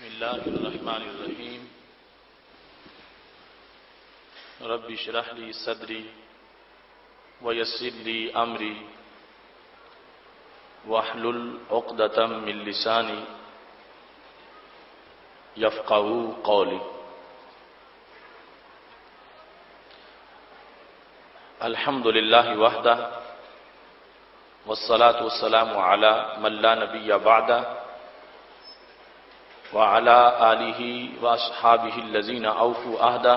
بسم الله الرحمن الرحيم رب اشرح لي صدري ويسر لي أمري واحلل عقدة من لساني يفقهوا قولي. الحمد لله وحده والصلاة والسلام على من لا نبي بعده وعلى آله وأصحابه الذين أوفوا عهده.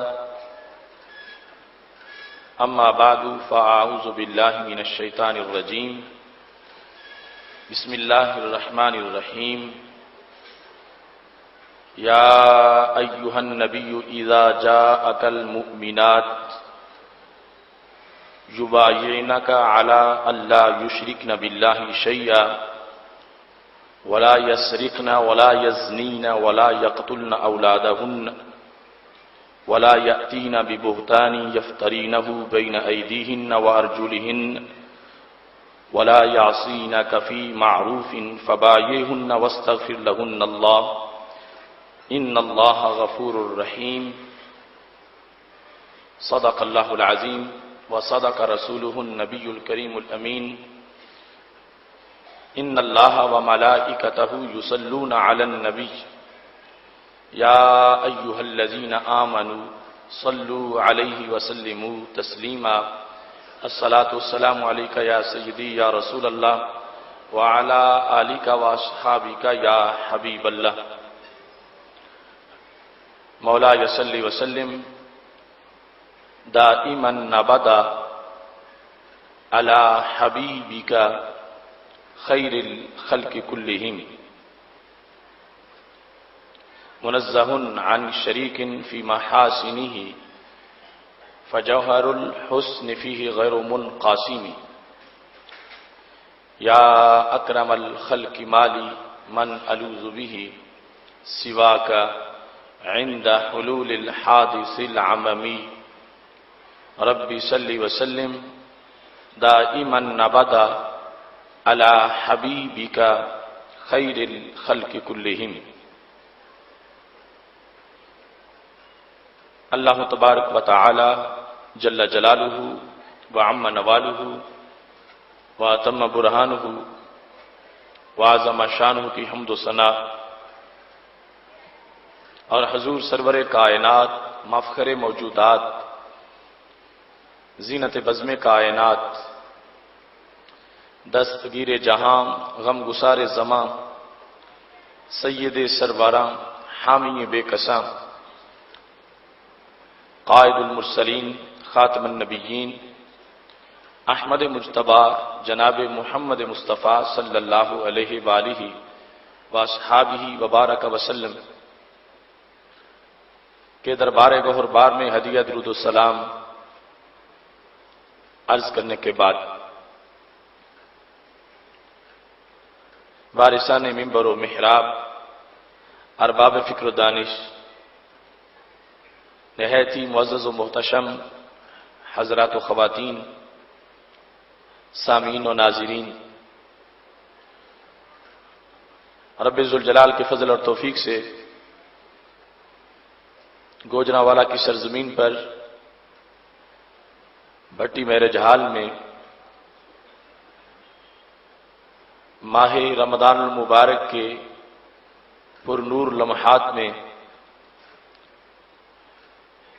أما بعد فأعوذ بالله من الشيطان الرجيم. بسم الله الرحمن الرحيم. يا أيها النبي إذا جاءك المؤمنات يبايعنك على ألا يشركن بالله شيئا ولا يسرقن ولا يزنين ولا يقتلن أولادهن ولا يأتين ببهتان يفترينه بين أيديهن وأرجلهن ولا يعصينك في معروف فبايعهن واستغفر لهن الله إن الله غفور رحيم. صدق الله العظيم وصدق رسوله النبي الكريم الأمين. ان اللہ وملائکتہ یصلون علی النبی یا ایہا الذین آمنوا صلوا علیہ وسلموا تسلیما. الصلاۃ والسلام علیک یا سیدی یا رسول اللہ وعلی آلک واصحابک یا حبیب اللہ. مولاي صل وسلم دائما ابدا علی حبیبک خیر الخلق كلهم منزه عن شريك في محاسنه فجوهر الحسن فيه غير منقاسم. يا أكرم الخلق مالي من ألوذ به سواك عند حلول الحادث العممي. ربي صل وسلم دائما أبدا علی حبیبک خیر الخلق کلہم. اللہ تبارک و تعالی جل جلالہ وعم نوالہ واتم برہانہ وعظم شانہ کی حمد و ثنا اور حضور سرور کائنات مفخر موجودات زینت بزم کائنات دستگیر جہاں غم گسار زماں سید سرواراں حامی بے کساں قائد المرسلین خاتم النبیین احمد مجتبی جناب محمد مصطفیٰ صلی اللہ علیہ وآلہ واصحابہ وبارک وسلم کے دربار گہر بار میں ہدیہ درود السلام عرض کرنے کے بعد وارثان منبر و محراب، ارباب فکر و دانش، نہایت ہی معزز و محتشم حضرات و خواتین، سامعین و ناظرین، رب ذوالجلال کے فضل اور توفیق سے گوجرانوالا کی سرزمین پر بھٹی میرج ہال میں ماہ رمضان المبارک کے پر نور لمحات میں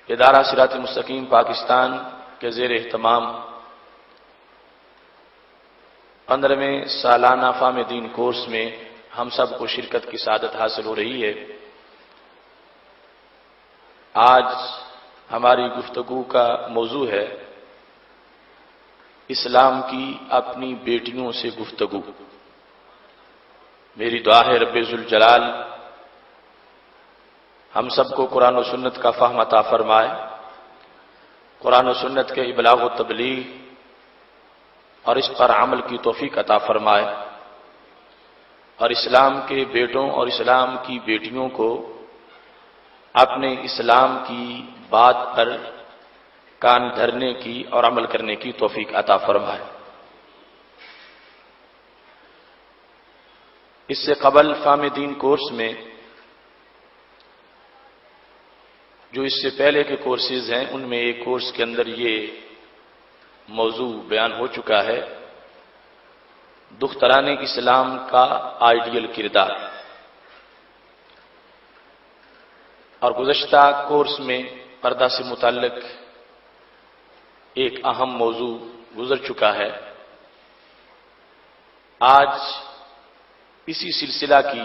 ادارہ صراط مستقیم پاکستان کے زیر اہتمام 15ویں سالانہ فہم دین کورس میں ہم سب کو شرکت کی سعادت حاصل ہو رہی ہے. آج ہماری گفتگو کا موضوع ہے اسلام کی اپنی بیٹیوں سے گفتگو. میری دعا ہے رب ذوالجلال ہم سب کو قرآن و سنت کا فہم عطا فرمائے، قرآن و سنت کے ابلاغ و تبلیغ اور اس پر عمل کی توفیق عطا فرمائے، اور اسلام کے بیٹوں اور اسلام کی بیٹیوں کو اپنے اسلام کی بات پر کان دھرنے کی اور عمل کرنے کی توفیق عطا فرمائے. اس سے قبل فہم دین کورس میں جو اس سے پہلے کے کورسز ہیں ان میں ایک کورس کے اندر یہ موضوع بیان ہو چکا ہے، دختران اسلام کا آئیڈیل کردار، اور گزشتہ کورس میں پردہ سے متعلق ایک اہم موضوع گزر چکا ہے۔ آج اسی سلسلہ کی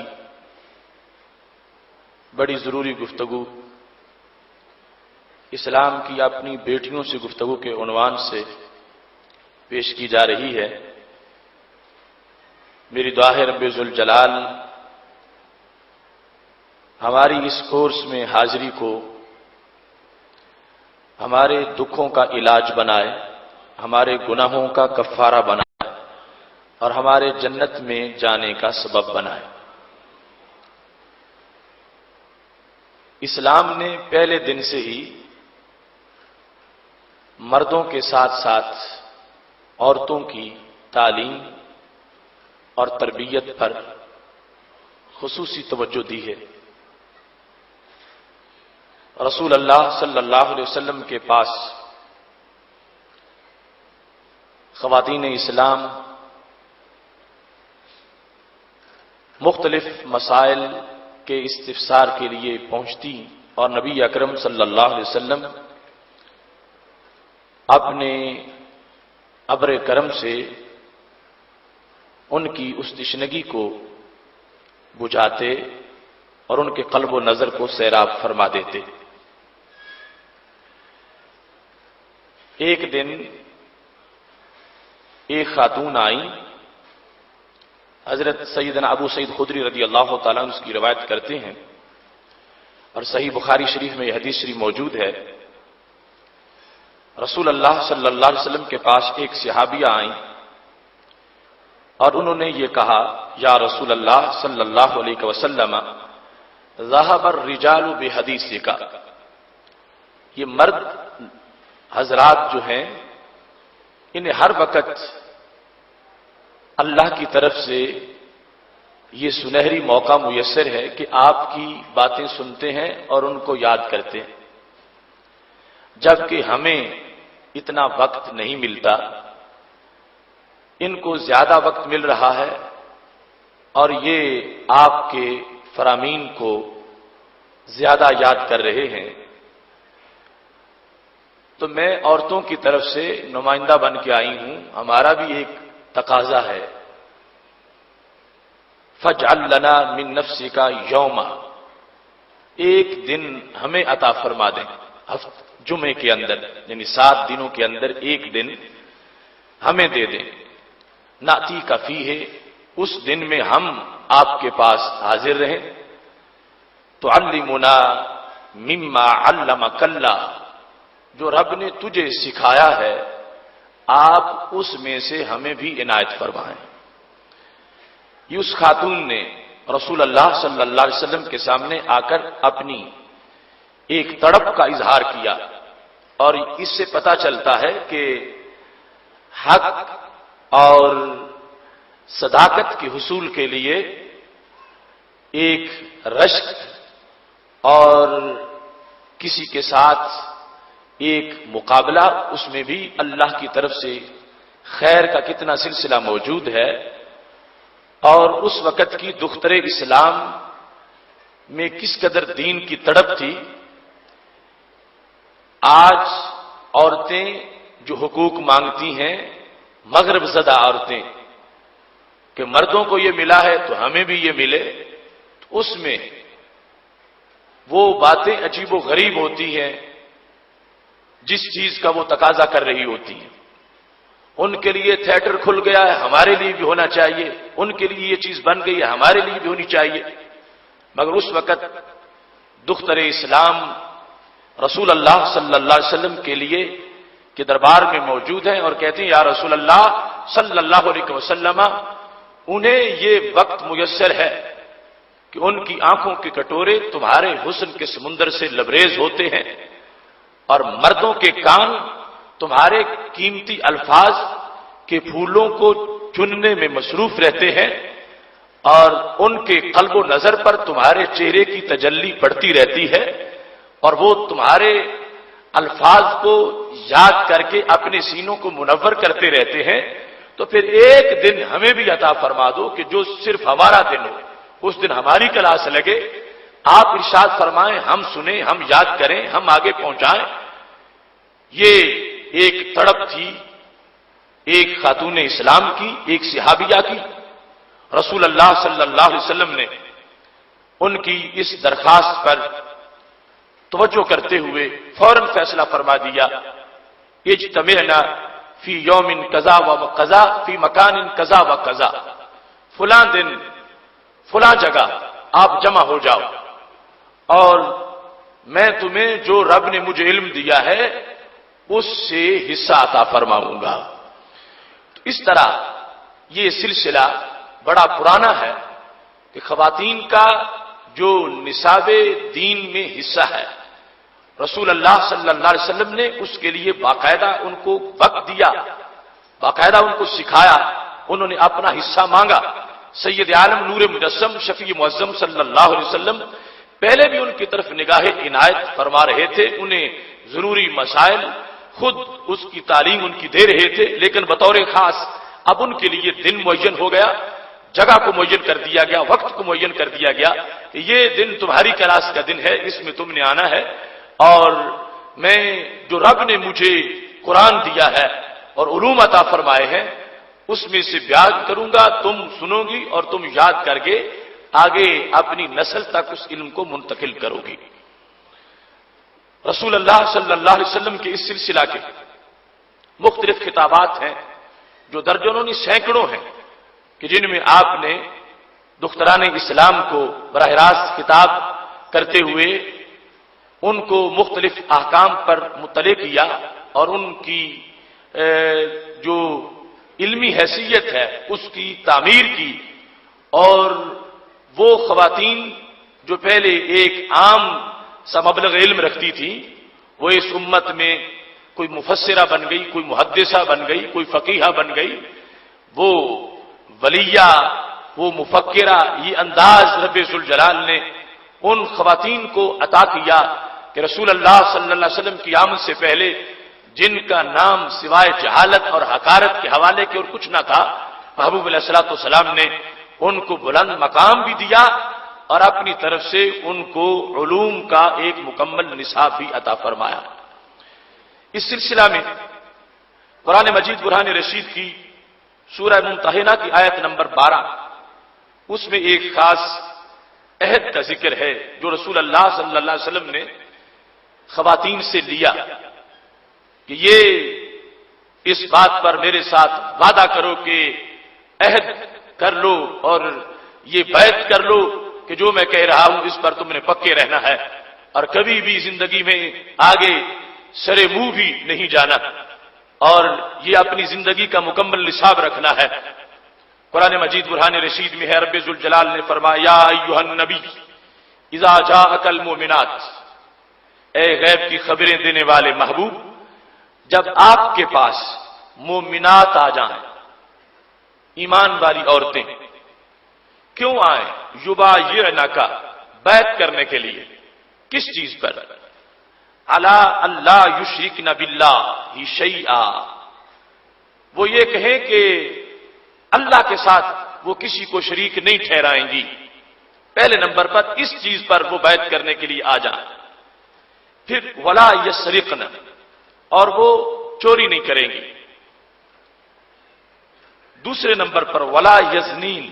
بڑی ضروری گفتگو اسلام کی اپنی بیٹیوں سے گفتگو کے عنوان سے پیش کی جا رہی ہے۔ میری دعا ہے رب ذوالجلال ہماری اس کورس میں حاضری کو ہمارے دکھوں کا علاج بنائے، ہمارے گناہوں کا کفارہ بنائے اور ہمارے جنت میں جانے کا سبب بنائے۔ اسلام نے پہلے دن سے ہی مردوں کے ساتھ ساتھ عورتوں کی تعلیم اور تربیت پر خصوصی توجہ دی ہے۔ رسول اللہ صلی اللہ علیہ وسلم کے پاس خواتین اسلام مختلف مسائل کے استفسار کے لیے پہنچتی اور نبی اکرم صلی اللہ علیہ وسلم اپنے ابر کرم سے ان کی اس تشنگی کو بجھاتے اور ان کے قلب و نظر کو سیراب فرما دیتے۔ ایک دن ایک خاتون آئی، حضرت سیدنا ابو سعید خدری رضی اللہ تعالیٰ عنہ اس کی روایت کرتے ہیں، اور صحیح بخاری شریف میں یہ حدیث شریف موجود ہے۔ رسول اللہ صلی اللہ علیہ وسلم کے پاس ایک صحابیہ آئیں اور انہوں نے یہ کہا، یا رسول اللہ صلی اللہ علیہ وسلم ذهب الرجال بحدیثک، یہ مرد حضرات جو ہیں انہیں ہر وقت اللہ کی طرف سے یہ سنہری موقع میسر ہے کہ آپ کی باتیں سنتے ہیں اور ان کو یاد کرتے ہیں، جبکہ ہمیں اتنا وقت نہیں ملتا، ان کو زیادہ وقت مل رہا ہے اور یہ آپ کے فرامین کو زیادہ یاد کر رہے ہیں، تو میں عورتوں کی طرف سے نمائندہ بن کے آئی ہوں، ہمارا بھی ایک تقاضا ہے، فاجعل لنا من نفسک یوما، ایک دن ہمیں عطا فرما دیں، جمعے کے اندر یعنی 7 دنوں کے اندر ایک دن ہمیں دے دیں، ناتی کفی ہے، اس دن میں ہم آپ کے پاس حاضر رہیں، تعلمنا مما علمک اللہ، جو رب نے تجھے سکھایا ہے آپ اس میں سے ہمیں بھی عنایت فرمائیں۔ یہ اس خاتون نے رسول اللہ صلی اللہ علیہ وسلم کے سامنے آ کر اپنی ایک تڑپ کا اظہار کیا، اور اس سے پتہ چلتا ہے کہ حق اور صداقت کے حصول کے لیے ایک رشک اور کسی کے ساتھ ایک مقابلہ، اس میں بھی اللہ کی طرف سے خیر کا کتنا سلسلہ موجود ہے، اور اس وقت کی دختر اسلام میں کس قدر دین کی تڑپ تھی۔ آج عورتیں جو حقوق مانگتی ہیں، مغرب زدہ عورتیں، کہ مردوں کو یہ ملا ہے تو ہمیں بھی یہ ملے، تو اس میں وہ باتیں عجیب و غریب ہوتی ہیں جس چیز کا وہ تقاضا کر رہی ہوتی ہیں۔ ان کے لیے تھیٹر کھل گیا ہے، ہمارے لیے بھی ہونا چاہیے، ان کے لیے یہ چیز بن گئی ہے، ہمارے لیے بھی ہونی چاہیے، مگر اس وقت دختر اسلام رسول اللہ صلی اللہ علیہ وسلم کے لیے کے دربار میں موجود ہیں اور کہتے ہیں، یا رسول اللہ صلی اللہ علیہ وسلم، انہیں یہ وقت میسر ہے کہ ان کی آنکھوں کے کٹورے تمہارے حسن کے سمندر سے لبریز ہوتے ہیں، اور مردوں کے کان تمہارے قیمتی الفاظ کے پھولوں کو چننے میں مصروف رہتے ہیں، اور ان کے قلب و نظر پر تمہارے چہرے کی تجلی پڑتی رہتی ہے، اور وہ تمہارے الفاظ کو یاد کر کے اپنے سینوں کو منور کرتے رہتے ہیں، تو پھر ایک دن ہمیں بھی عطا فرما دو کہ جو صرف ہمارا دن ہو، اس دن ہماری کلاس لگے، آپ ارشاد فرمائیں، ہم سنیں، ہم یاد کریں، ہم آگے پہنچائیں۔ یہ ایک تڑپ تھی ایک خاتون اسلام کی، ایک صحابیہ کی۔ رسول اللہ صلی اللہ علیہ وسلم نے ان کی اس درخواست پر توجہ کرتے ہوئے فوراً فیصلہ فرما دیا، اجتمعنا فی یوم کذا و کذا فی مکان کذا و کذا، فلاں دن فلاں جگہ آپ جمع ہو جاؤ، اور میں تمہیں جو رب نے مجھے علم دیا ہے اس سے حصہ عطا فرماؤں گا۔ تو اس طرح یہ سلسلہ بڑا پرانا ہے کہ خواتین کا جو نصاب دین میں حصہ ہے، رسول اللہ صلی اللہ علیہ وسلم نے اس کے لیے باقاعدہ ان کو وقت دیا، باقاعدہ ان کو سکھایا، انہوں نے اپنا حصہ مانگا۔ سید عالم نور مجسم شفیع معظم صلی اللہ علیہ وسلم پہلے بھی ان کی طرف نگاہ عنایت فرما رہے تھے، انہیں ضروری مسائل خود اس کی تعلیم ان کی دے رہے تھے، لیکن بطور خاص اب ان کے لیے دن معین ہو گیا، جگہ کو معین کر دیا گیا، وقت کو معین کر دیا گیا کہ یہ دن تمہاری کلاس کا دن ہے، اس میں تم نے آنا ہے، اور میں جو رب نے مجھے قرآن دیا ہے اور علوم عطا فرمائے ہیں اس میں سے بیان کروں گا، تم سنو گی اور تم یاد کر کے آگے اپنی نسل تک اس علم کو منتقل کرو گی۔ رسول اللہ صلی اللہ علیہ وسلم کے اس سلسلہ کے مختلف خطابات ہیں جو درجنوں نے سینکڑوں ہیں کہ جن میں آپ نے دختران اسلام کو براہ راست خطاب کرتے ہوئے ان کو مختلف احکام پر مطلع کیا اور ان کی جو علمی حیثیت ہے اس کی تعمیر کی، اور وہ خواتین جو پہلے ایک عام سا مبلغ علم رکھتی تھی وہ اس امت میں کوئی مفسرہ بن گئی، کوئی محدثہ بن گئی، کوئی فقیہہ بن گئی، وہ ولیہ، وہ مفکرہ، یہ انداز رب ذوالجلال نے ان خواتین کو عطا کیا کہ رسول اللہ صلی اللہ علیہ وسلم کی آمد سے پہلے جن کا نام سوائے جہالت اور حقارت کے حوالے کے اور کچھ نہ تھا، محبوب علیہ الصلوۃ والسلام نے ان کو بلند مقام بھی دیا اور اپنی طرف سے ان کو علوم کا ایک مکمل نصاب بھی عطا فرمایا۔ اس سلسلہ میں قرآن مجید برہان رشید کی سورہ ممتحنہ کی آیت نمبر 12، اس میں ایک خاص عہد کا ذکر ہے جو رسول اللہ صلی اللہ علیہ وسلم نے خواتین سے لیا کہ یہ اس بات پر میرے ساتھ وعدہ کرو کہ عہد کر لو اور یہ بیعت کر لو کہ جو میں کہہ رہا ہوں اس پر تم نے پکے رہنا ہے اور کبھی بھی زندگی میں آگے سرے منہ بھی نہیں جانا، اور یہ اپنی زندگی کا مکمل نصاب رکھنا ہے۔ قرآن مجید برہان رشید میں ہے، رب ذوالجلال نے فرمایا یا ایھا النبی اذا جاءک المؤمنات، اے غیب کی خبریں دینے والے محبوب، جب آپ کے پاس مومنات آ جائیں، ایمان والی عورتیں، کیوں آئیں؟ یبایعنک، بیعت کرنے کے لیے، کس چیز پر؟ علی اللہ یشرکن باللہ شیئا، وہ یہ کہیں کہ اللہ کے ساتھ وہ کسی کو شریک نہیں ٹھہرائیں گی۔ پہلے نمبر پر اس چیز پر وہ بیعت کرنے کے لیے آ جائیں۔ پھر ولا یسرقن، اور وہ چوری نہیں کریں گی۔ دوسرے نمبر پر ولا یزنین،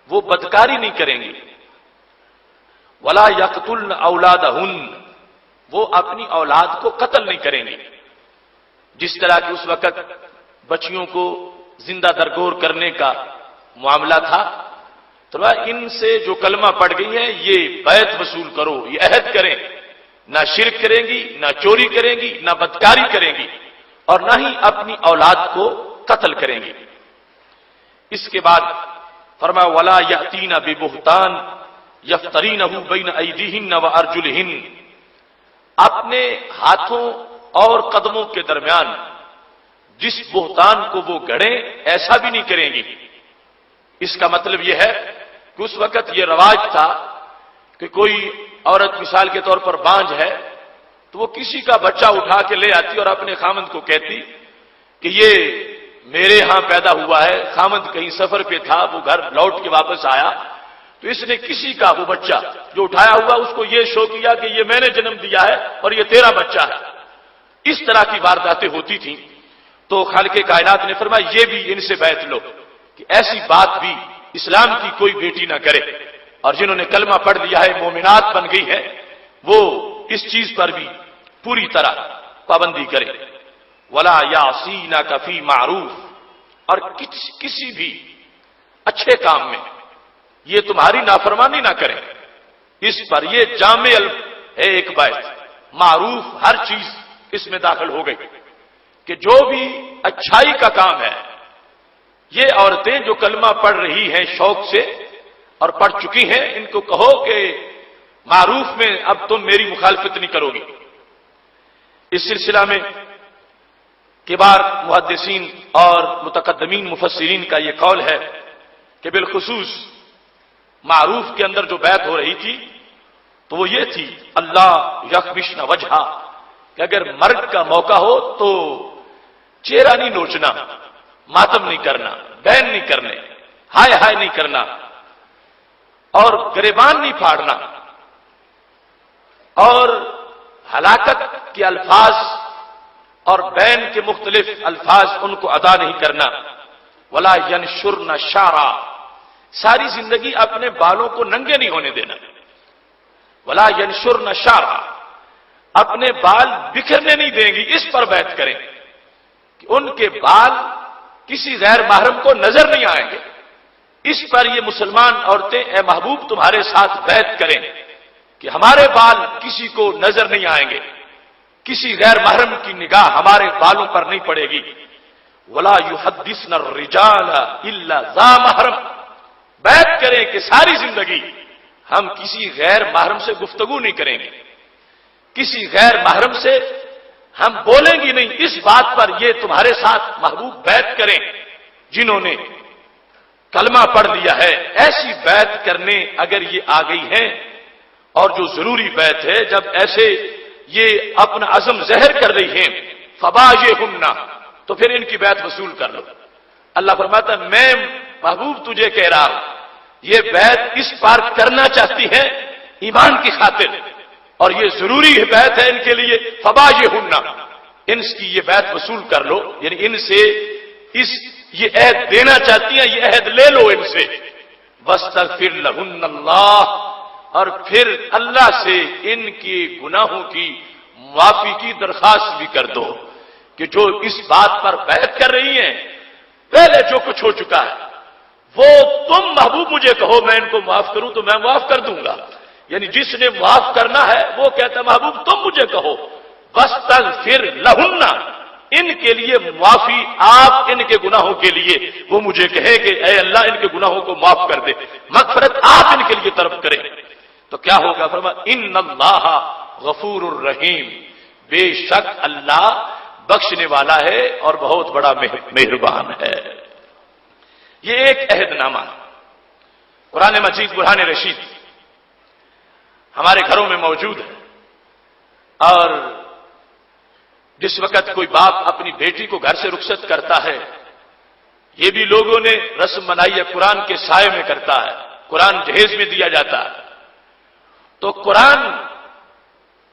وہ بدکاری نہیں کریں گی۔ ولا یقتلن اولادہن، وہ اپنی اولاد کو قتل نہیں کریں گی۔ جس طرح کہ اس وقت بچیوں کو زندہ درگور کرنے کا معاملہ تھا، تو ان سے جو کلمہ پڑھ گئی ہیں یہ بیعت وصول کرو، یہ عہد کریں، نہ شرک کریں گی، نہ چوری کریں گی، نہ بدکاری کریں گی، اور نہ ہی اپنی اولاد کو قتل کریں گی۔ اس کے بعد فرمایا ولا یاتین ببہتان یفترینہ بین ایدیہن وارجلہن، اپنے ہاتھوں اور قدموں کے درمیان جس بہتان کو وہ گڑیں ایسا بھی نہیں کریں گی۔ اس کا مطلب یہ ہے کہ اس وقت یہ رواج تھا کہ کوئی عورت مثال کے طور پر بانجھ ہے تو وہ کسی کا بچہ اٹھا کے لے آتی اور اپنے خامند کو کہتی کہ یہ میرے ہاں پیدا ہوا ہے. خامند کہیں سفر پہ تھا، وہ گھر لوٹ کے واپس آیا تو اس نے کسی کا وہ بچہ جو اٹھایا ہوا اس کو یہ شو کیا کہ یہ میں نے جنم دیا ہے اور یہ تیرا بچہ ہے. اس طرح کی وارداتیں ہوتی تھیں. تو خالق کائنات نے فرمایا یہ بھی ان سے بیعت لو کہ ایسی بات بھی اسلام کی کوئی بیٹی نہ کرے. اور جنہوں نے کلمہ پڑھ لیا ہے، مومنات بن گئی ہے، وہ اس چیز پر بھی پوری طرح پابندی کرے. ولا یعصینک فی معروف، اور کسی بھی اچھے کام میں یہ تمہاری نافرمانی نہ کریں. اس پر یہ جامع ہے ایک بیت. معروف ہر چیز اس میں داخل ہو گئی کہ جو بھی اچھائی کا کام ہے، یہ عورتیں جو کلمہ پڑھ رہی ہیں شوق سے اور پڑھ چکی ہیں، ان کو کہو کہ معروف میں اب تم میری مخالفت نہیں کرو گی. اس سلسلہ میں کبار محدثین اور متقدمین مفسرین کا یہ قول ہے کہ بالخصوص معروف کے اندر جو بیعت ہو رہی تھی تو وہ یہ تھی اللہ یخبشن وجہا، کہ اگر مرگ کا موقع ہو تو چہرہ نہیں نوچنا، ماتم نہیں کرنا، بین نہیں کرنے، ہائے ہائے نہیں کرنا، اور گریبان نہیں پھاڑنا، اور ہلاکت کے الفاظ اور بین کے مختلف الفاظ ان کو ادا نہیں کرنا. ولا ینشرن شعرا، ساری زندگی اپنے بالوں کو ننگے نہیں ہونے دینا. ولا ینشرن شعرا، اپنے بال بکھرنے نہیں دیں گی. اس پر بیعت کریں کہ ان کے بال کسی غیر محرم کو نظر نہیں آئیں گے. اس پر یہ مسلمان عورتیں اے محبوب تمہارے ساتھ بیعت کریں کہ ہمارے بال کسی کو نظر نہیں آئیں گے، کسی غیر محرم کی نگاہ ہمارے بالوں پر نہیں پڑے گی. ولا یحدثن الرجال الا ذا محرم، بیعت کریں کہ ساری زندگی ہم کسی غیر محرم سے گفتگو نہیں کریں گے، کسی غیر محرم سے ہم بولیں گی نہیں. اس بات پر یہ تمہارے ساتھ محبوب بیعت کریں جنہوں نے کلمہ پڑھ لیا ہے. ایسی بیعت کرنے اگر یہ آ گئی ہیں، اور جو ضروری بیعت ہے، جب ایسے یہ اپنا عزم ظاہر کر رہی ہیں، فبایعہن، تو پھر ان کی بیعت وصول کر لو. اللہ فرماتا ہے میں محبوب تجھے کہہ رہا ہوں یہ بیعت اس بار کرنا چاہتی ہیں ایمان کی خاطر، اور یہ ضروری بیعت ہے ان کے لیے. فبایعہن، ان کی یہ بیعت وصول کر لو، یعنی ان سے یہ عہد دینا چاہتی ہیں، یہ عہد لے لو ان سے. واستغفر لہن اللہ، اور پھر اللہ سے ان کے گناہوں کی معافی کی درخواست بھی کر دو کہ جو اس بات پر بیعت کر رہی ہیں پہلے جو کچھ ہو چکا ہے وہ تم محبوب مجھے کہو میں ان کو معاف کروں تو میں معاف کر دوں گا. یعنی جس نے معاف کرنا ہے وہ کہتا ہے محبوب تم مجھے کہو واستغفر لہن، ان کے لیے معافی آپ ان کے گناہوں کے لیے وہ مجھے کہے کہ اے اللہ ان کے گناہوں کو معاف کر دے، مغفرت آپ ان کے لیے طلب کریں. تو کیا ہوگا؟ فرمایا ان اللہ غفور الرحیم، بے شک اللہ بخشنے والا ہے اور بہت بڑا مہربان ہے. یہ ایک عہد نامہ قرآن مجید برہان رشید ہمارے گھروں میں موجود ہے. اور جس وقت کوئی باپ اپنی بیٹی کو گھر سے رخصت کرتا ہے، یہ بھی لوگوں نے رسم بنائی ہے، قرآن کے سائے میں کرتا ہے، قرآن جہیز میں دیا جاتا ہے. تو قرآن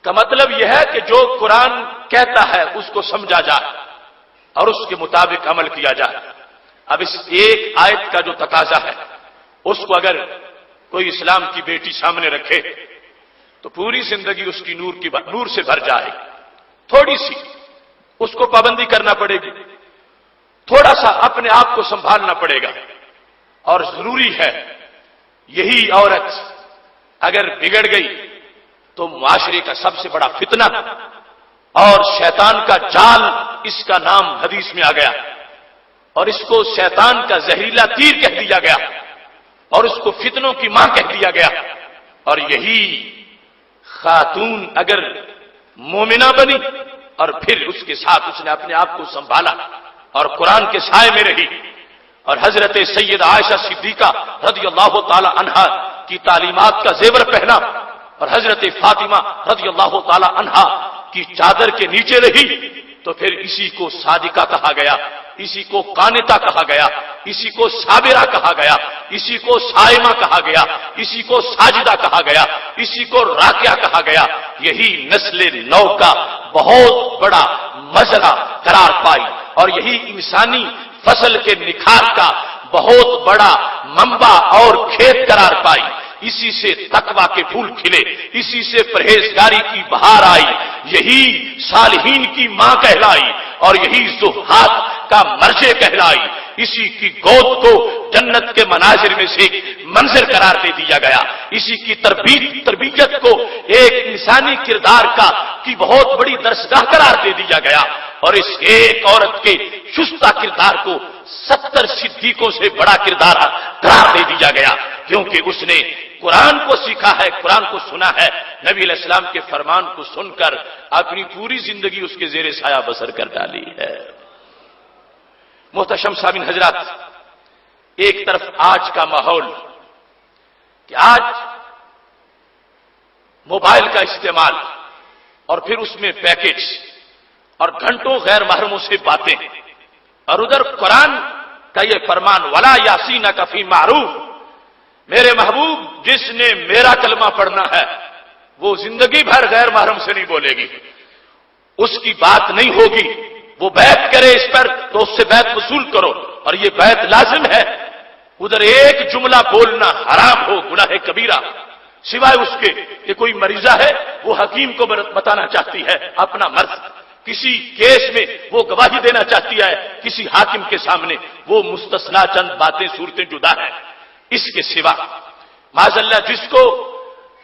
کا مطلب یہ ہے کہ جو قرآن کہتا ہے اس کو سمجھا جائے اور اس کے مطابق عمل کیا جائے. اب اس ایک آیت کا جو تقاضا ہے اس کو اگر کوئی اسلام کی بیٹی سامنے رکھے تو پوری زندگی اس کی نور سے بھر جائے. تھوڑی سی اس کو پابندی کرنا پڑے گی، تھوڑا سا اپنے آپ کو سنبھالنا پڑے گا. اور ضروری ہے یہی عورت اگر بگڑ گئی تو معاشرے کا سب سے بڑا فتنہ اور شیطان کا جال، اس کا نام حدیث میں آ گیا، اور اس کو شیطان کا زہریلا تیر کہہ دیا گیا، اور اس کو فتنوں کی ماں کہہ دیا گیا. اور یہی خاتون اگر مومنہ بنی اور پھر اس کے ساتھ اس نے اپنے آپ کو سنبھالا اور قرآن کے سائے میں رہی اور حضرت سید عائشہ صدیقہ رضی اللہ تعالی عنہا کی تعلیمات کا زیور پہنا اور حضرت فاطمہ رضی اللہ تعالی عنہا کی چادر کے نیچے رہی تو پھر اسی کو صادقہ کہا گیا، اسی کو قانتہ کہا گیا، اسی کو صابرہ کہا گیا، اسی کو صائمہ کہا گیا، اسی کو ساجدہ کہا گیا، اسی کو راکعہ کہا گیا۔ یہی نسل نو کا بہت بڑا مزرعہ قرار پائی اور یہی انسانی فصل کے نکھار کا بہت بڑا منبع اور کھیت قرار پائی۔ اسی سے تقویٰ کے پھول کھلے، اسی سے پرہیزگاری کی بہار آئی، یہی صالحین کی ماں کہلائی اور یہی زہاد کا مرجع کہلائی۔ اسی کی گود کو جنت کے مناظر میں سے منظر قرار دے دیا گیا، اسی کی تربیت کو ایک انسانی کردار کی بہت بڑی درسگاہ قرار دے دیا گیا، اور اس ایک عورت کے شستہ کردار کو 70 صدیقوں سے بڑا کردار قرار دے دیا گیا، کیونکہ اس نے قرآن کو سیکھا ہے، قرآن کو سنا ہے، نبی علیہ السلام کے فرمان کو سن کر اپنی پوری زندگی اس کے زیر سایہ بسر کر ڈالی ہے۔ محتشم سامعین حضرات، ایک طرف آج کا ماحول کہ آج موبائل کا استعمال اور پھر اس میں پیکج اور گھنٹوں غیر محرموں سے باتیں، اور ادھر قرآن کا یہ فرمان ولا یاسینک فی معروف، میرے محبوب جس نے میرا کلمہ پڑھنا ہے وہ زندگی بھر غیر محرم سے نہیں بولے گی، اس کی بات نہیں ہوگی، وہ بیعت کرے اس پر تو اس سے بیعت وصول کرو، اور یہ بیعت لازم ہے۔ ادھر ایک جملہ بولنا حرام ہو، گناہ کبیرہ، سوائے اس کے کہ کوئی مریضہ ہے وہ حکیم کو بتانا چاہتی ہے اپنا مرض، کسی کیس میں وہ گواہی دینا چاہتی ہے کسی حاکم کے سامنے، وہ مستثنا چند باتیں صورتیں جدا ہیں۔ اس کے سوا معاذ اللہ جس کو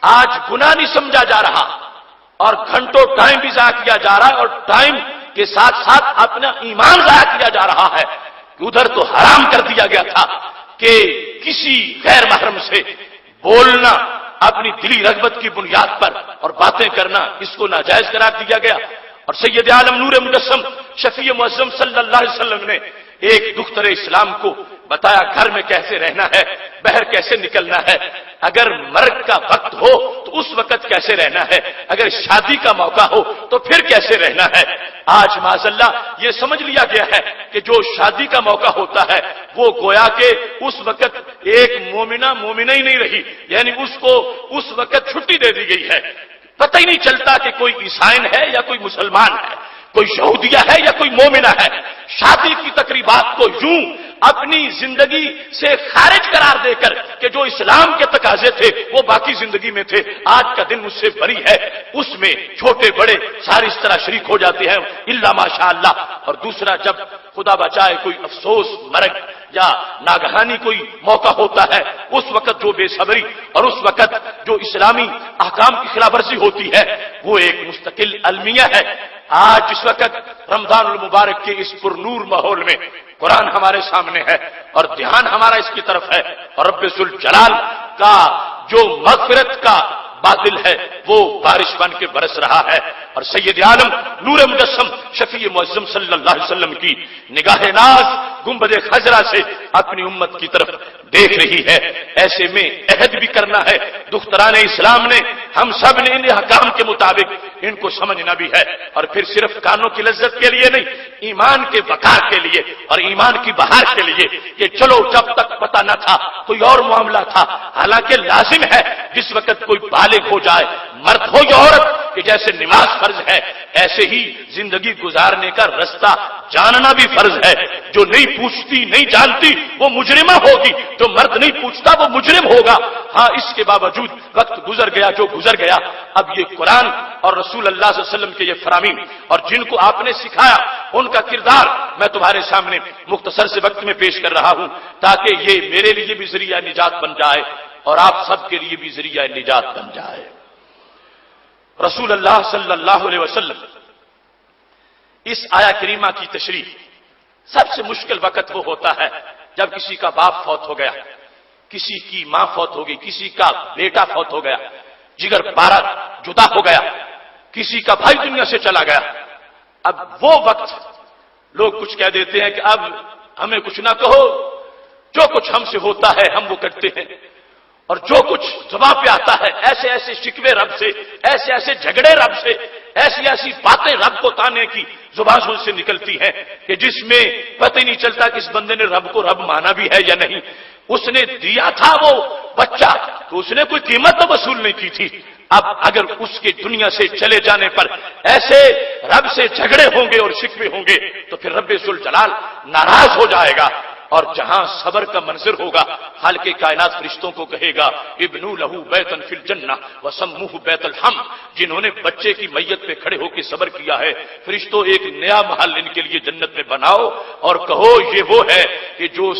آج گناہ نہیں سمجھا جا رہا اور گھنٹوں ٹائم بھی ضائع کیا جا رہا ہے اور ٹائم کے ساتھ ساتھ اپنا ایمان ضائع کیا جا رہا ہے، کہ ادھر تو حرام کر دیا گیا تھا کہ کسی غیر محرم سے بولنا اپنی دلی رغبت کی بنیاد پر اور باتیں کرنا اس کو ناجائز قرار دیا گیا، اور سید عالم نور مجسم شفیع معظم صلی اللہ علیہ وسلم نے ایک دختر اسلام کو بتایا گھر میں کیسے رہنا ہے، باہر کیسے نکلنا ہے، اگر مرگ کا وقت ہو تو اس وقت کیسے رہنا ہے، اگر شادی کا موقع ہو تو پھر کیسے رہنا ہے۔ آج معاذ اللہ یہ سمجھ لیا گیا ہے کہ جو شادی کا موقع ہوتا ہے وہ گویا کہ اس وقت ایک مومنہ ہی نہیں رہی، یعنی اس کو اس وقت چھٹی دے دی گئی ہے، پتہ ہی نہیں چلتا کہ کوئی عیسائی ہے یا کوئی مسلمان ہے، کوئی یہودیہ ہے یا کوئی مومنہ ہے۔ شادی کی تقریبات کو یوں اپنی زندگی سے خارج قرار دے کر کہ جو اسلام کے تقاضے تھے وہ باقی زندگی میں تھے، آج کا دن مجھ سے بری ہے، اس میں چھوٹے بڑے سارے اس طرح شریک ہو جاتے ہیں الا ماشاء اللہ۔ اور دوسرا جب خدا بچائے کوئی افسوس مرگ یا ناگہانی کوئی موقع ہوتا ہے، اس وقت جو بے صبری اور اس وقت جو اسلامی احکام کی خلاف ورزی ہوتی ہے وہ ایک مستقل المیہ ہے۔ آج اس وقت رمضان المبارک کے اس پرنور ماحول میں قرآن ہمارے سامنے ہے اور دھیان ہمارا اس کی طرف ہے، اور رب ذوالجلال کا جو مغفرت کا بادل ہے وہ بارش بن کے برس رہا ہے، اور سید عالم نور مجسم شفیع معظم صلی اللہ علیہ وسلم کی نگاہ ناز گنبد خضرا سے اپنی امت کی طرف دیکھ رہی ہے۔ ایسے میں عہد بھی کرنا ہے، دختران اسلام نے ہم سب نے ان احکام کے مطابق ان کو سمجھنا بھی ہے، اور پھر صرف کانوں کی لذت کے لیے نہیں، ایمان کے وقار کے لیے اور ایمان کی بہار کے لیے کہ چلو جب تک پتہ نہ تھا کوئی اور معاملہ تھا، حالانکہ لازم ہے جس وقت کوئی بالغ ہو جائے، مرد ہو یا عورت، کہ جیسے نماز فرض ہے ایسے ہی زندگی گزارنے کا رستہ جاننا بھی فرض ہے۔ جو نہیں پوچھتی نہیں جانتی وہ مجرمہ ہوگی، جو مرد نہیں پوچھتا وہ مجرم ہوگا۔ ہاں اس کے باوجود وقت گزر گیا جو گزر گیا، اب یہ قرآن اور رسول اللہ صلی اللہ علیہ وسلم کے یہ فرامین اور جن کو آپ نے سکھایا ان کا کردار میں تمہارے سامنے مختصر سے وقت میں پیش کر رہا ہوں، تاکہ یہ میرے لیے بھی ذریعہ نجات بن جائے اور آپ سب کے لیے بھی ذریعہ نجات بن جائے۔ رسول اللہ صلی اللہ علیہ وسلم اس آیا کریمہ کی تشریح، سب سے مشکل وقت وہ ہوتا ہے جب کسی کا باپ فوت ہو گیا، کسی کی ماں فوت ہو گئی، کسی کا بیٹا فوت ہو گیا، جگر پارا جدا ہو گیا، کسی کا بھائی دنیا سے چلا گیا۔ اب وہ وقت لوگ کچھ کہہ دیتے ہیں کہ اب ہمیں کچھ نہ کہو، جو کچھ ہم سے ہوتا ہے ہم وہ کرتے ہیں، اور جو کچھ زبان پہ آتا ہے ایسے ایسے شکوے رب سے، ایسے ایسے جھگڑے رب سے، ایسی ایسی باتیں رب کو تانے کی زبان سے نکلتی ہیں کہ جس میں پتہ ہی نہیں چلتا کہ اس بندے نے رب کو رب مانا بھی ہے یا نہیں. اس نے دیا تھا وہ بچہ تو اس نے کوئی قیمت تو وصول نہیں کی تھی. اب اگر اس کے دنیا سے چلے جانے پر ایسے رب سے جھگڑے ہوں گے اور شکوے ہوں گے تو پھر رب ذوالجلال ناراض ہو جائے گا. اور جہاں صبر کا منظر ہوگا خالق کائنات فرشتوں کو کہے گا ابنوا لہو بیتا فی الجنہ وسموہ بیت الحم. جنہوں نے بچے کی میت پہ کھڑے ہو کے صبر کیا ہے فرشتوں ایک نیا محل ان کے لیے جنت میں بناؤ اور کہو یہ وہ ہے کہ جو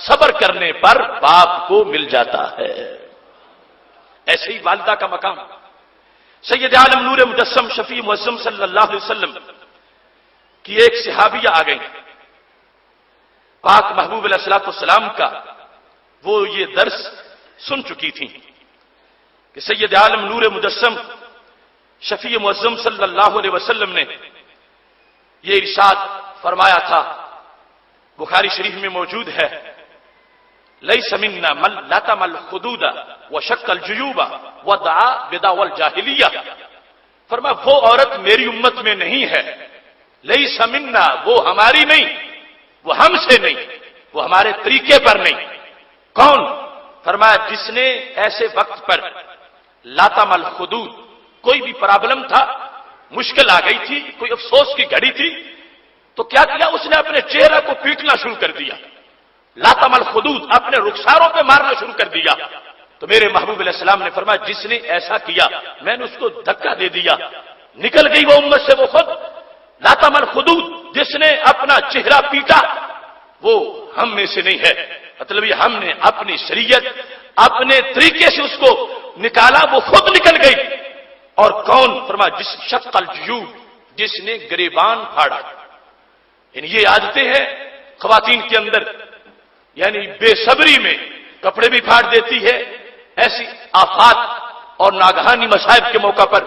صبر کرنے پر باپ کو مل جاتا ہے. ایسے ہی والدہ کا مقام. سید عالم نور مجسم شفیع معظم صلی اللہ علیہ وسلم کی ایک صحابیہ آ گئی. پاک محبوب علیہ الصلوۃ والسلام کا وہ یہ درس سن چکی تھی کہ سید عالم نور مجسم شفیع معظم صلی اللہ علیہ وسلم نے یہ ارشاد فرمایا تھا بخاری شریف میں موجود ہے لیس منا من لطم الخدود وشق الجیوب ودعا بدعوى الجاہلیہ. فرمایا وہ عورت میری امت میں نہیں ہے. لیس منا وہ ہماری نہیں, وہ ہم سے نہیں, وہ ہمارے طریقے پر نہیں. کون؟ فرمایا جس نے ایسے وقت پر لطم الخدود کوئی بھی پرابلم تھا, مشکل آ گئی تھی, کوئی افسوس کی گھڑی تھی تو کیا کیا اس نے اپنے چہرے کو پیٹنا شروع کر دیا. لطم الخدود اپنے رخساروں پہ مارنا شروع کر دیا. تو میرے محبوب علیہ السلام نے فرمایا جس نے ایسا کیا میں نے اس کو دھکا دے دیا, نکل گئی وہ امت سے وہ خود. لطم الخدود جس نے اپنا چہرہ پیٹا وہ ہم میں سے نہیں ہے. مطلب یہ ہم نے اپنی شریعت اپنے طریقے سے اس کو نکالا, وہ خود نکل گئی. اور کون؟ فرمایا جس شق الجیوب جس نے گریبان پھاڑا. یعنی یہ عادتیں ہیں خواتین کے اندر, یعنی بے صبری میں کپڑے بھی پھاڑ دیتی ہے. ایسی آفات اور ناگہانی مصائب کے موقع پر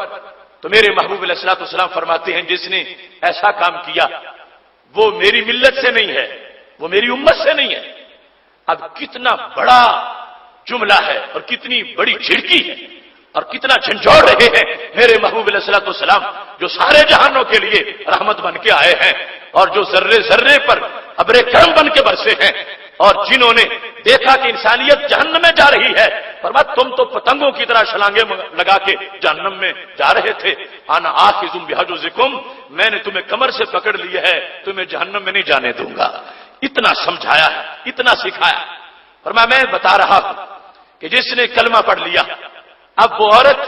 تو میرے محبوب علیہ الصلوۃ والسلام فرماتے ہیں جس نے ایسا کام کیا وہ میری ملت سے نہیں ہے, وہ میری امت سے نہیں ہے. اب کتنا بڑا جملہ ہے اور کتنی بڑی جھڑکی ہے اور کتنا جھنجھوڑ رہے ہیں میرے محبوب علیہ الصلوۃ والسلام جو سارے جہانوں کے لیے رحمت بن کے آئے ہیں اور جو ذرے ذرے پر ابر کرم بن کے برسے ہیں. اور جنہوں نے دیکھا کہ انسانیت جہنم میں جا رہی ہے فرمایا تم تو پتنگوں کی طرح چھلانگیں لگا کے جہنم میں جا رہے تھے. انا آخذ بحجزکم میں نے تمہیں کمر سے پکڑ لیا ہے, تمہیں جہنم میں نہیں جانے دوں گا. اتنا سمجھایا ہے, اتنا سکھایا. فرمایا میں بتا رہا ہوں کہ جس نے کلمہ پڑھ لیا اب وہ عورت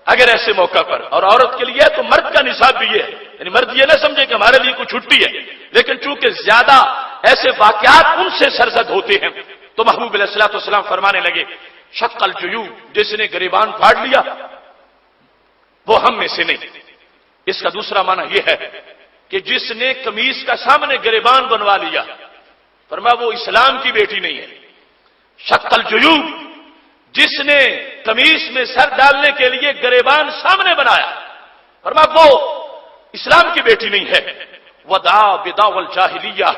اگر ایسے موقع پر, اور عورت کے لیے تو مرد کا نصاب بھی ہے, یعنی مرد یہ نہ سمجھے کہ ہمارے لیے کوئی چھٹی ہے, لیکن چونکہ زیادہ ایسے واقعات ان سے سرزد ہوتے ہیں تو محبوب علیہ الصلوۃ والسلام فرمانے لگے شق الجیوب جس نے گریبان پھاڑ لیا وہ ہم میں سے نہیں. اس کا دوسرا معنی یہ ہے کہ جس نے قمیص کا سامنے گریبان بنوا لیا فرمایا وہ اسلام کی بیٹی نہیں ہے. شق الجیوب جس نے قمیص میں سر ڈالنے کے لیے گریبان سامنے بنایا فرمایا وہ اسلام کی بیٹی نہیں ہے. ودعا بدعوى الجاہلیہ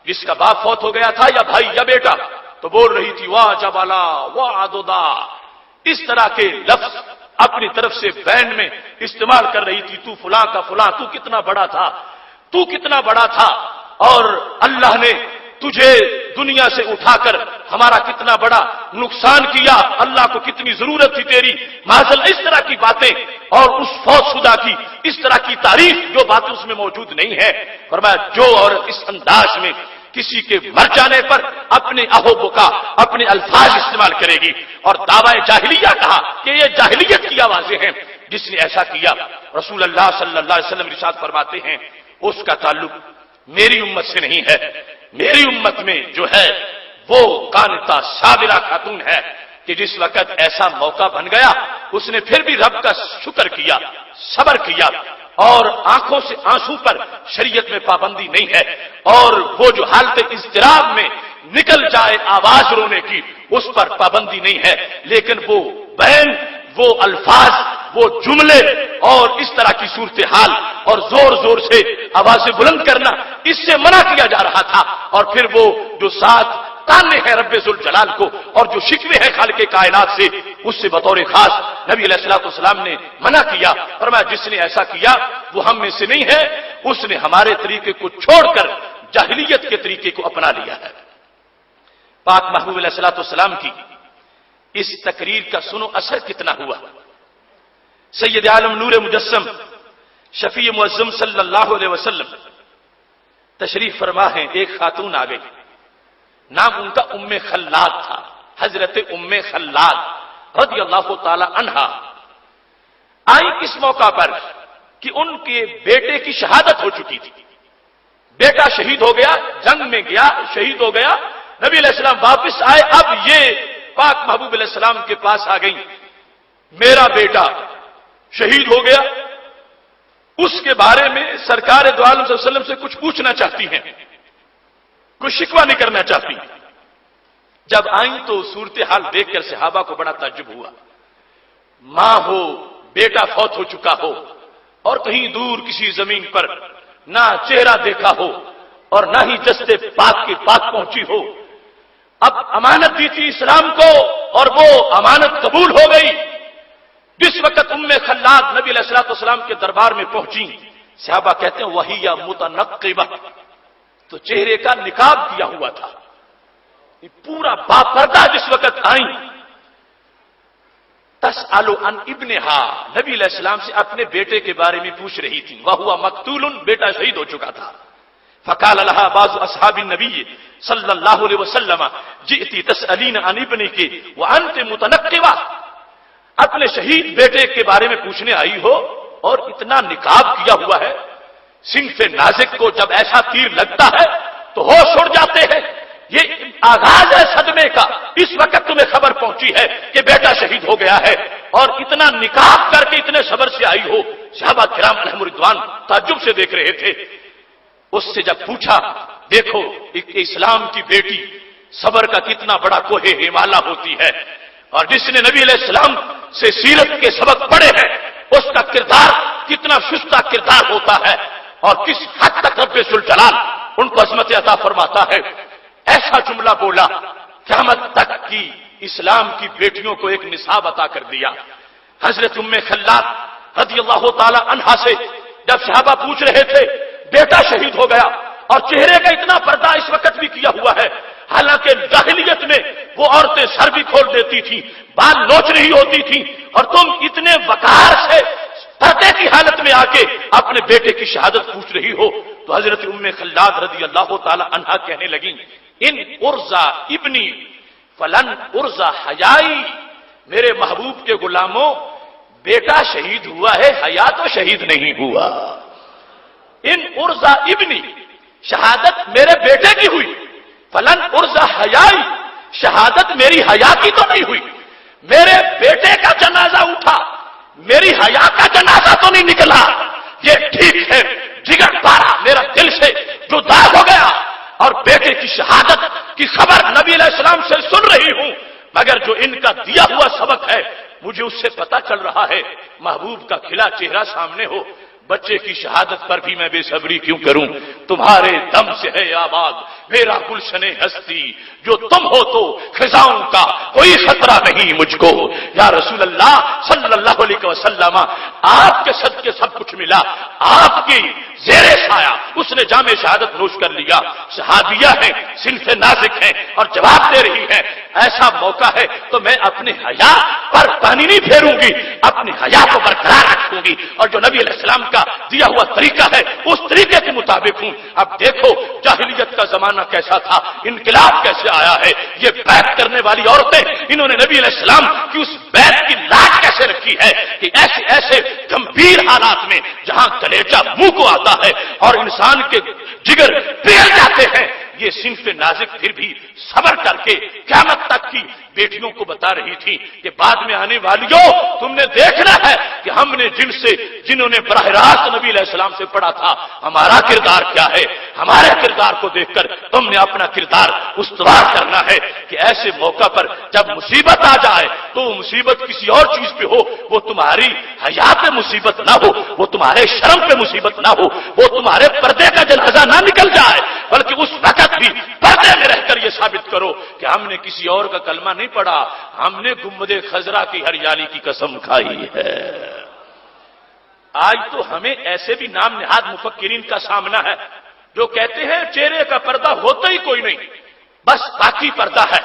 جس کا باپ فوت ہو گیا تھا یا بھائی یا بیٹا تو بول رہی تھی واہ جبالا واہ عددا, اس طرح کے لفظ اپنی طرف سے بین میں استعمال کر رہی تھی. تو فلاں کا فلاں, تو کتنا بڑا تھا, تو کتنا بڑا تھا, اور اللہ نے تجھے دنیا سے اٹھا کر ہمارا کتنا بڑا نقصان کیا, اللہ کو کتنی ضرورت تھی تیری. معاذ اس طرح کی باتیں اور اس فوت شدہ کی اس طرح کی تعریف جو باتیں اس میں موجود نہیں ہے. فرمایا جو عورت اس انداز میں کسی کے مر جانے پر اپنے اہو بکا اپنے الفاظ استعمال کرے گی اور دعوی جاہلیہ کہا کہ یہ جاہلیت کی آوازیں ہیں, جس نے ایسا کیا رسول اللہ صلی اللہ علیہ وسلم ارشاد فرماتے ہیں اس کا تعلق میری امت سے نہیں ہے. میری امت میں جو ہے وہ قانتہ صابرہ خاتون ہے کہ جس وقت ایسا موقع بن گیا اس نے پھر بھی رب کا شکر کیا, صبر کیا, اور آنکھوں سے آنسو پر شریعت میں پابندی نہیں ہے. اور وہ جو حالت اضطراب میں نکل جائے آواز رونے کی اس پر پابندی نہیں ہے, لیکن وہ بہن وہ الفاظ وہ جملے اور اس طرح کی صورتحال اور زور زور سے آوازیں بلند کرنا اس سے منع کیا جا رہا تھا. اور پھر وہ جو ساتھ تانے ہیں رب ذوالجلال کو اور جو شکوے ہیں خالق کائنات سے، اس سے بطور خاص نبی علیہ الصلوۃ والسلام نے منع کیا، فرمایا جس نے ایسا کیا وہ ہم میں سے نہیں ہے، اس نے ہمارے طریقے کو چھوڑ کر جاہلیت کے طریقے کو اپنا لیا ہے۔ پاک محبوب علیہ الصلوۃ والسلام کی اس تقریر کا سنو اثر کتنا ہوا۔ سید عالم نور مجسم شفیع معظم صلی اللہ علیہ وسلم تشریف فرما ہے، ایک خاتون آ گئی، نام ان کا ام خلاد تھا، حضرت ام خلاد رضی اللہ تعالی عنہا آئی کس موقع پر کہ ان کے بیٹے کی شہادت ہو چکی تھی، بیٹا شہید ہو گیا، جنگ میں گیا شہید ہو گیا، نبی علیہ السلام واپس آئے، اب یہ پاک محبوب علیہ السلام کے پاس آ گئی، میرا بیٹا شہید ہو گیا، اس کے بارے میں سرکار دو عالم صلی اللہ علیہ وسلم سے کچھ پوچھنا چاہتی ہیں، کوئی شکوہ نہیں کرنا چاہتی۔ جب آئیں تو صورتحال دیکھ کر صحابہ کو بڑا تعجب ہوا، ماں ہو، بیٹا فوت ہو چکا ہو، اور کہیں دور کسی زمین پر نہ چہرہ دیکھا ہو اور نہ ہی جستے پاک کے پاک پہنچی ہو، اب امانت دی تھی اسلام کو اور وہ امانت قبول ہو گئی۔ جس وقت ام خلاد نبی علیہ الصلوۃ والسلام کے دربار میں پہنچی، صحابہ کہتے ہیں وہی یا متنقبہ، تو چہرے کا نقاب کیا ہوا تھا، پورا باپردہ جس وقت آئیں، تسأل عن ابنہا، نبی علیہ السلام سے اپنے بیٹے کے بارے میں پوچھ رہی تھی، وہو مقتول، بیٹا شہید ہو چکا تھا۔ فقال لها بعض اصحاب النبی صلی اللہ علیہ وسلم جئتی تسألین عن ابنک وانت متنقبہ، اپنے شہید بیٹے کے بارے میں پوچھنے آئی ہو اور اتنا نقاب کیا ہوا ہے۔ صنف نازک کو جب ایسا تیر لگتا ہے تو ہوش اڑ جاتے ہیں، یہ آغاز ہے صدمے کا، اس وقت تمہیں خبر پہنچی ہے کہ بیٹا شہید ہو گیا ہے اور اتنا نقاب کر کے اتنے صبر سے آئی ہو۔ صحابہ کرام علیہم رضوان تعجب سے دیکھ رہے تھے۔ اس سے جب پوچھا، دیکھو ایک اسلام کی بیٹی صبر کا کتنا بڑا کوہ ہمالیہ ہوتی ہے، اور جس نے نبی علیہ السلام سے سیرت کے سبق پڑھے ہیں اس کا کردار کتنا شستہ کردار ہوتا ہے اور کس حد تک رب ذوالجلال ان کو عظمت عطا فرماتا ہے۔ ایسا جملہ بولا، قیامت تک کی اسلام کی بیٹیوں کو ایک نصاب عطا کر دیا۔ حضرت ام خلاد رضی اللہ تعالی عنہا سے جب صحابہ پوچھ رہے تھے، بیٹا شہید ہو گیا اور چہرے کا اتنا پردہ اس وقت بھی کیا ہوا ہے، حالانکہ جاہلیت میں وہ عورتیں سر بھی کھول دیتی تھیں، بال نوچ رہی ہوتی تھیں، اور تم اتنے وقار سے پردے کی حالت میں آ کے اپنے بیٹے کی شہادت پوچھ رہی ہو۔ تو حضرت ام خلاد رضی اللہ تعالی عنہا کہنے لگیں، ان ارزا ابنی فلن ارزا حیائی، میرے محبوب کے غلاموں بیٹا شہید ہوا ہے، حیا تو شہید نہیں ہوا۔ ان ارزا ابنی، شہادت میرے بیٹے کی ہوئی، فلن ارزا حیائی، شہادت میری حیا کی تو نہیں ہوئی، میرے بیٹے کا جنازہ اٹھا، میری حیا کا جنازہ تو نہیں نکلا، یہ ٹھیک ہے، جگر پارا میرا دل سے جدا ہو گیا اور بیٹے کی شہادت کی خبر نبی علیہ السلام سے سن رہی ہوں، مگر جو ان کا دیا ہوا سبق ہے مجھے اس سے پتا چل رہا ہے، محبوب کا کھلا چہرہ سامنے ہو، بچے کی شہادت پر بھی میں بے صبری کیوں کروں؟ تمہارے دم سے ہے آباد میرا گلشن ہستی، جو تم ہو تو خزاؤں کا کوئی خطرہ نہیں مجھ کو۔ یا رسول اللہ صلی اللہ علیہ وسلم، آپ کے صدقے سب کچھ ملا، آپ کی زیر سایہ اس نے جام شہادت نوش کر لیا۔ صحابیہ ہیں، صنف نازک ہیں اور جواب دے رہی ہیں، ایسا موقع ہے تو میں اپنے حیا پر پانی نہیں پھیروں گی، اپنے حیا کو برقرار رکھوں گی، اور جو نبی علیہ السلام کا دیا ہوا طریقہ ہے اس طریقے کے مطابق ہوں۔ اب دیکھو جاہلیت کا زمانہ کیسا تھا، انقلاب کیسے آیا ہے، یہ بیعت کرنے والی عورتیں، انہوں نے نبی علیہ السلام کی اس بیعت کی لاج کیسے رکھی ہے کہ ایسے ایسے گمبھیر حالات میں جہاں کلیجہ منہ کو آتا ہے اور انسان کے جگر پگھل جاتے ہیں، یہ صنف نازک پھر بھی صبر کر کے قیامت تک کی بیٹیوں کو بتا رہی تھی کہ بعد میں آنے والیوں تم نے دیکھنا ہے کہ ہم نے جنہوں نے براہ راست نبی علیہ السلام سے پڑھا تھا ہمارا کردار کیا ہے، ہمارے کردار کو دیکھ کر تم نے اپنا کردار استوار کرنا ہے کہ ایسے موقع پر جب مصیبت آ جائے تو وہ مصیبت کسی اور چیز پہ ہو، وہ تمہاری حیا پہ مصیبت نہ ہو، وہ تمہارے شرم پہ مصیبت نہ ہو، وہ تمہارے پردے کا جنازہ نہ نکل جائے، بلکہ اس وقت بھی پردے میں رہ کر یہ ثابت کرو کہ ہم نے کسی اور کا کلمہ نہیں پڑھا، ہم نے گنبد خضرا کی ہریالی کی قسم کھائی ہے۔ آج تو ہمیں ایسے بھی نام نہاد مفکرین کا سامنا ہے جو کہتے ہیں چہرے کا پردہ ہوتا ہی کوئی نہیں، بس باقی پردہ ہے،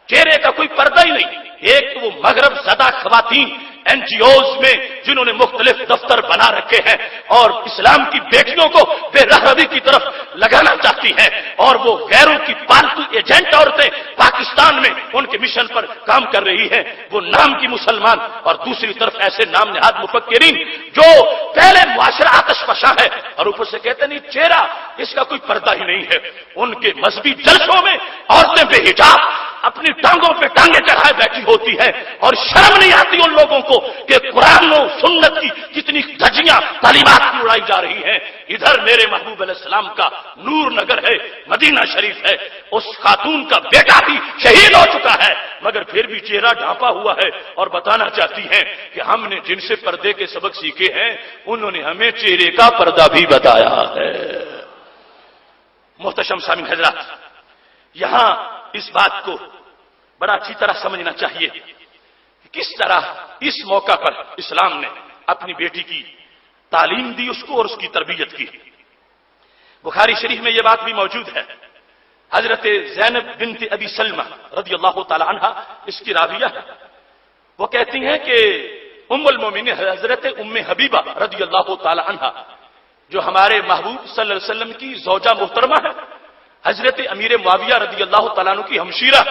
چہرے کا کوئی پردہ ہی نہیں۔ ایک تو وہ مغرب زدہ خواتین این جی اوز میں جنہوں نے مختلف دفتر بنا رکھے ہیں اور اسلام کی بیٹیوں کو بے رہروی کی طرف لگانا چاہتی ہیں، اور وہ غیروں کی پالتو ایجنٹ عورتیں پاکستان میں ان کے مشن پر کام کر رہی ہیں، وہ نام کی مسلمان، اور دوسری طرف ایسے نام نہاد مفکرین جو پہلے معاشرہ آتش فشاں ہے اور اوپر سے کہتے نہیں چہرہ اس کا کوئی پردہ ہی نہیں ہے۔ ان کے مذہبی جلسوں میں عورتیں بے حجاب اپنی ٹانگوں پہ ٹانگیں چڑھائے بیٹھی ہوتی ہیں، اور شرم نہیں آتی ان لوگوں کو کہ قرآن و سنت کی کتنی دھجیاں تعلیمات کی اڑائی جا رہی ہیں۔ ادھر میرے محبوب علیہ السلام کا نور نگر ہے، مدینہ شریف ہے، اس خاتون کا بیٹا بھی شہید ہو چکا ہے، مگر پھر بھی چہرہ ڈھانپا ہوا ہے، اور بتانا چاہتی ہیں کہ ہم نے جن سے پردے کے سبق سیکھے ہیں انہوں نے ہمیں چہرے کا پردہ بھی بتایا ہے۔ محتشم سامعین حضرات، یہاں اس بات کو بڑا اچھی طرح سمجھنا چاہیے کہ کس طرح اس موقع پر اسلام نے اپنی بیٹی کی تعلیم دی اس کو اور اس کی تربیت کی۔ بخاری شریف میں یہ بات بھی موجود ہے، حضرت زینب بنت ابی سلمہ رضی اللہ تعالی عنہا اس کی راویہ ہے، وہ کہتی ہیں کہ ام المومنین حضرت ام حبیبہ رضی اللہ تعالی عنہا جو ہمارے محبوب صلی اللہ علیہ وسلم کی زوجہ محترمہ ہے، حضرت امیر معاویہ رضی اللہ تعالیٰ عنہ کی ہمشیرہ،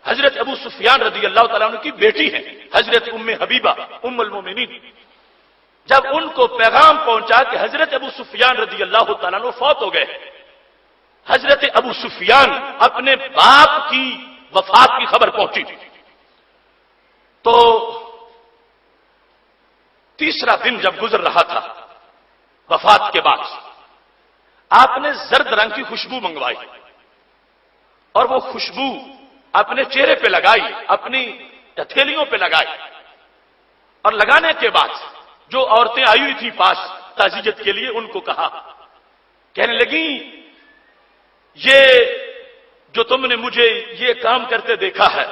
حضرت ابو سفیان رضی اللہ تعالیٰ عنہ کی بیٹی ہیں حضرت ام حبیبہ ام المومنین، جب ان کو پیغام پہنچا کہ حضرت ابو سفیان رضی اللہ تعالیٰ عنہ فوت ہو گئے، حضرت ابو سفیان اپنے باپ کی وفات کی خبر پہنچی، تو تیسرا دن جب گزر رہا تھا وفات کے بعد، آپ نے زرد رنگ کی خوشبو منگوائی اور وہ خوشبو اپنے چہرے پہ لگائی، اپنی ہتھیلیوں پہ لگائی، اور لگانے کے بعد جو عورتیں آئی ہوئی تھیں پاس تعزیت کے لیے ان کو کہا، کہنے لگی یہ جو تم نے مجھے یہ کام کرتے دیکھا ہے،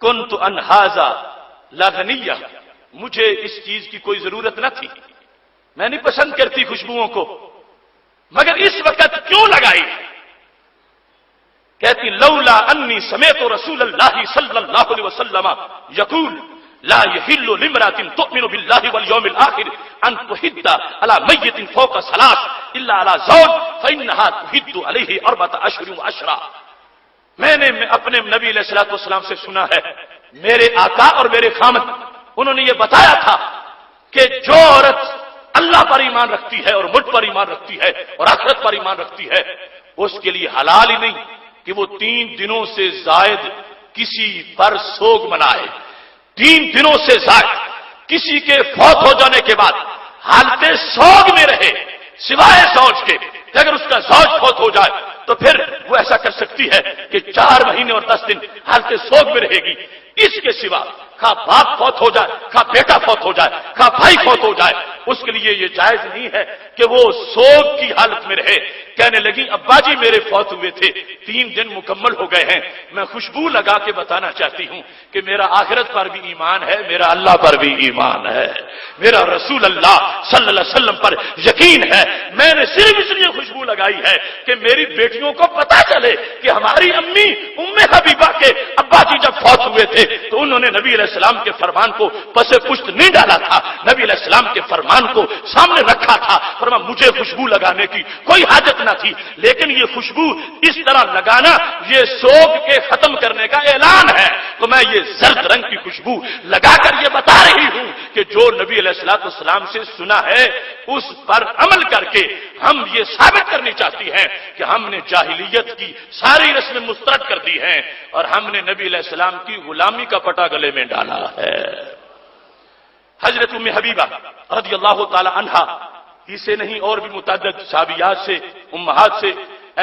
کنت ان ھذا لا غنیہ، مجھے اس چیز کی کوئی ضرورت نہ تھی، میں نہیں پسند کرتی خوشبوؤں کو، مگر اس وقت کیوں لگائی؟ کہتی لولا انی سمعت رسول اللہ صلی اللہ علیہ وسلم یقول لا يحل لامرأة تؤمن بالله واليوم الآخر ان تحد على میت فوق ثلاث الا على زوج فانها تحد عليه 4 اشهر وعشرا۔ میں نے اپنے نبی علیہ الصلوۃ والسلام سے سنا ہے، میرے آقا اور میرے خامد انہوں نے یہ بتایا تھا کہ جو عورت اللہ پر ایمان رکھتی ہے اور مجھ پر ایمان رکھتی ہے اور آخرت پر ایمان رکھتی ہے، اس کے لیے حلال ہی نہیں کہ وہ 3 دنوں سے زائد کسی پر سوگ منائے، 3 دنوں سے زائد کسی کے فوت ہو جانے کے بعد حالت سوگ میں رہے، سوائے زوج کے کہ اگر اس کا زوج فوت ہو جائے تو پھر وہ ایسا کر سکتی ہے کہ 4 مہینے اور 10 دن حالت سوگ میں رہے گی، اس کے سوا خواہ باپ فوت ہو جائے، خواہ بیٹا فوت ہو جائے، خواہ بھائی فوت ہو جائے، اس کے لیے یہ جائز نہیں ہے کہ وہ سوگ کی حالت میں رہے۔ کہنے لگی ابا جی میرے فوت ہوئے تھے، 3 دن مکمل ہو گئے ہیں، میں خوشبو لگا کے بتانا چاہتی ہوں کہ میرا آخرت پر بھی ایمان ہے، میرا اللہ پر بھی ایمان ہے، میرا رسول اللہ صلی اللہ علیہ وسلم پر یقین ہے۔ میں نے صرف اس لیے خوشبو لگائی ہے کہ میری بیٹیوں کو پتا چلے کہ ہماری امی ام حبیبہ کے ابا جی جب فوت ہوئے تھے تو انہوں نے نبی علیہ السلام کے فرمان کو پس پشت نہیں ڈالا تھا، نبی علیہ السلام کے فرمان کو سامنے رکھا تھا، فرمایا مجھے خوشبو لگانے کی کوئی حاجت نہ تھی، لیکن یہ خوشبو اس طرح لگانا یہ سوگ کے ختم کرنے کا اعلان ہے، تو میں یہ زرد رنگ کی خوشبو لگا کر یہ بتا رہی ہوں کہ جو نبی علیہ الصلوۃ والسلام سے سنا ہے اس پر عمل کر کے ہم یہ ثابت کرنی چاہتی ہیں کہ ہم نے جاہلیت کی ساری رسمیں مسترد کر دی ہیں اور ہم نے نبی علیہ السلام کی غلامی کا پٹا گلے میں ڈالا ہے۔ حضرت ام حبیبہ رضی اللہ تعالی عنہا ہی سے نہیں اور بھی متعدد صحابیات سے امہات سے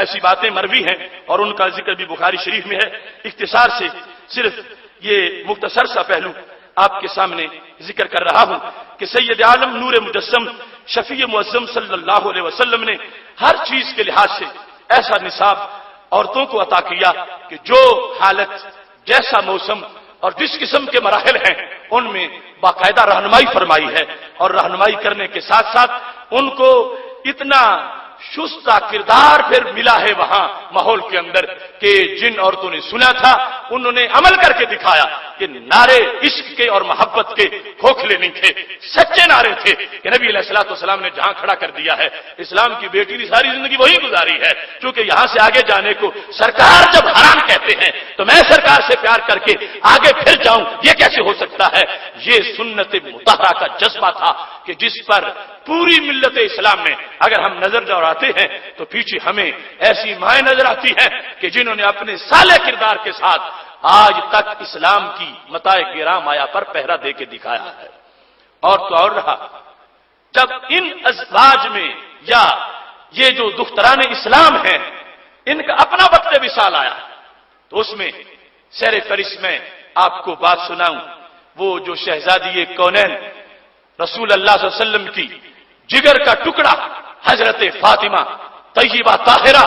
ایسی باتیں مروی ہیں اور ان کا ذکر بھی بخاری شریف میں ہے۔ اختصار سے صرف یہ مختصر سا پہلو آپ کے سامنے ذکر کر رہا ہوں کہ سید عالم نور مجسم شفیع معظم صلی اللہ علیہ وسلم نے ہر چیز کے لحاظ سے ایسا نصاب عورتوں کو عطا کیا کہ جو حالت، جیسا موسم اور جس قسم کے مراحل ہیں ان میں باقاعدہ رہنمائی فرمائی ہے، اور رہنمائی کرنے کے ساتھ ساتھ ان کو اتنا شستہ کردار پھر ملا ہے وہاں ماحول کے اندر کہ جن عورتوں نے سنا تھا انہوں نے عمل کر کے دکھایا کہ نعرے عشق کے اور محبت کے کھوکھلے نہیں تھے، سچے نعرے تھے کہ نبی علیہ الصلوۃ والسلام نے جہاں کھڑا کر دیا ہے، اسلام کی بیٹی نے ساری زندگی وہی گزاری ہے، چونکہ یہاں سے آگے جانے کو سرکار جب حرام کہتے ہیں تو میں سرکار سے پیار کر کے آگے پھر جاؤں، یہ کیسے ہو سکتا ہے؟ یہ سنت مطہرہ کا جذبہ تھا کہ جس پر پوری ملت اسلام میں اگر ہم نظر دوڑاتے ہیں تو پیچھے ہمیں ایسی مائیں نظر آتی ہیں کہ جنہوں نے اپنے صالح کردار کے ساتھ آج تک اسلام کی متاع کرام آیا پر پہرا دے کے دکھایا ہے۔ اور تو اور رہا، جب ان ازواج میں یا یہ جو دختران اسلام ہیں ان کا اپنا وقت وصال آیا تو اس میں سیر فرش میں آپ کو بات سناؤں، وہ جو شہزادی کونین رسول اللہ صلی اللہ علیہ وسلم کی جگر کا ٹکڑا حضرت فاطمہ طیبہ طاہرہ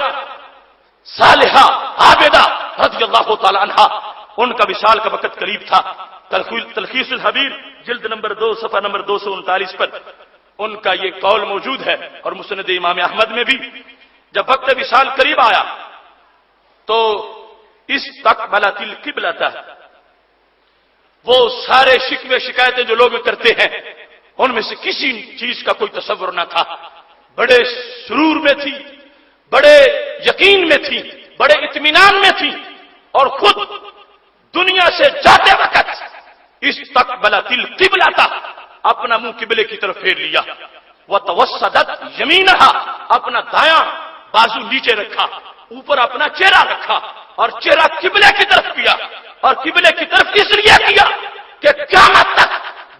صالحہ عابدہ رضی اللہ تعالی عنہا، ان کا وصال کا وقت قریب تھا۔ تلخیص الحبیر جلد نمبر 2 صفحہ نمبر 239 پر ان کا یہ قول موجود ہے، اور مسند امام احمد میں بھی جب وقت وصال قریب آیا تو استقبلت القبلۃ، وہ سارے شکوے شکایتیں جو لوگ کرتے ہیں ان میں سے کسی چیز کا کوئی تصور نہ تھا، بڑے سرور میں تھی، بڑے یقین میں تھی، بڑے اطمینان میں تھی، اور خود دنیا سے جاتے وقت استقبلت القبلۃ، اپنا منہ قبلے کی طرف پھیر لیا، وتوسدت یمینہا، اپنا دایاں بازو نیچے رکھا، اوپر اپنا چہرہ رکھا اور چہرہ قبلے کی طرف کیا، اور قبلے کی طرف اس لیے کیا کہ قیامت تک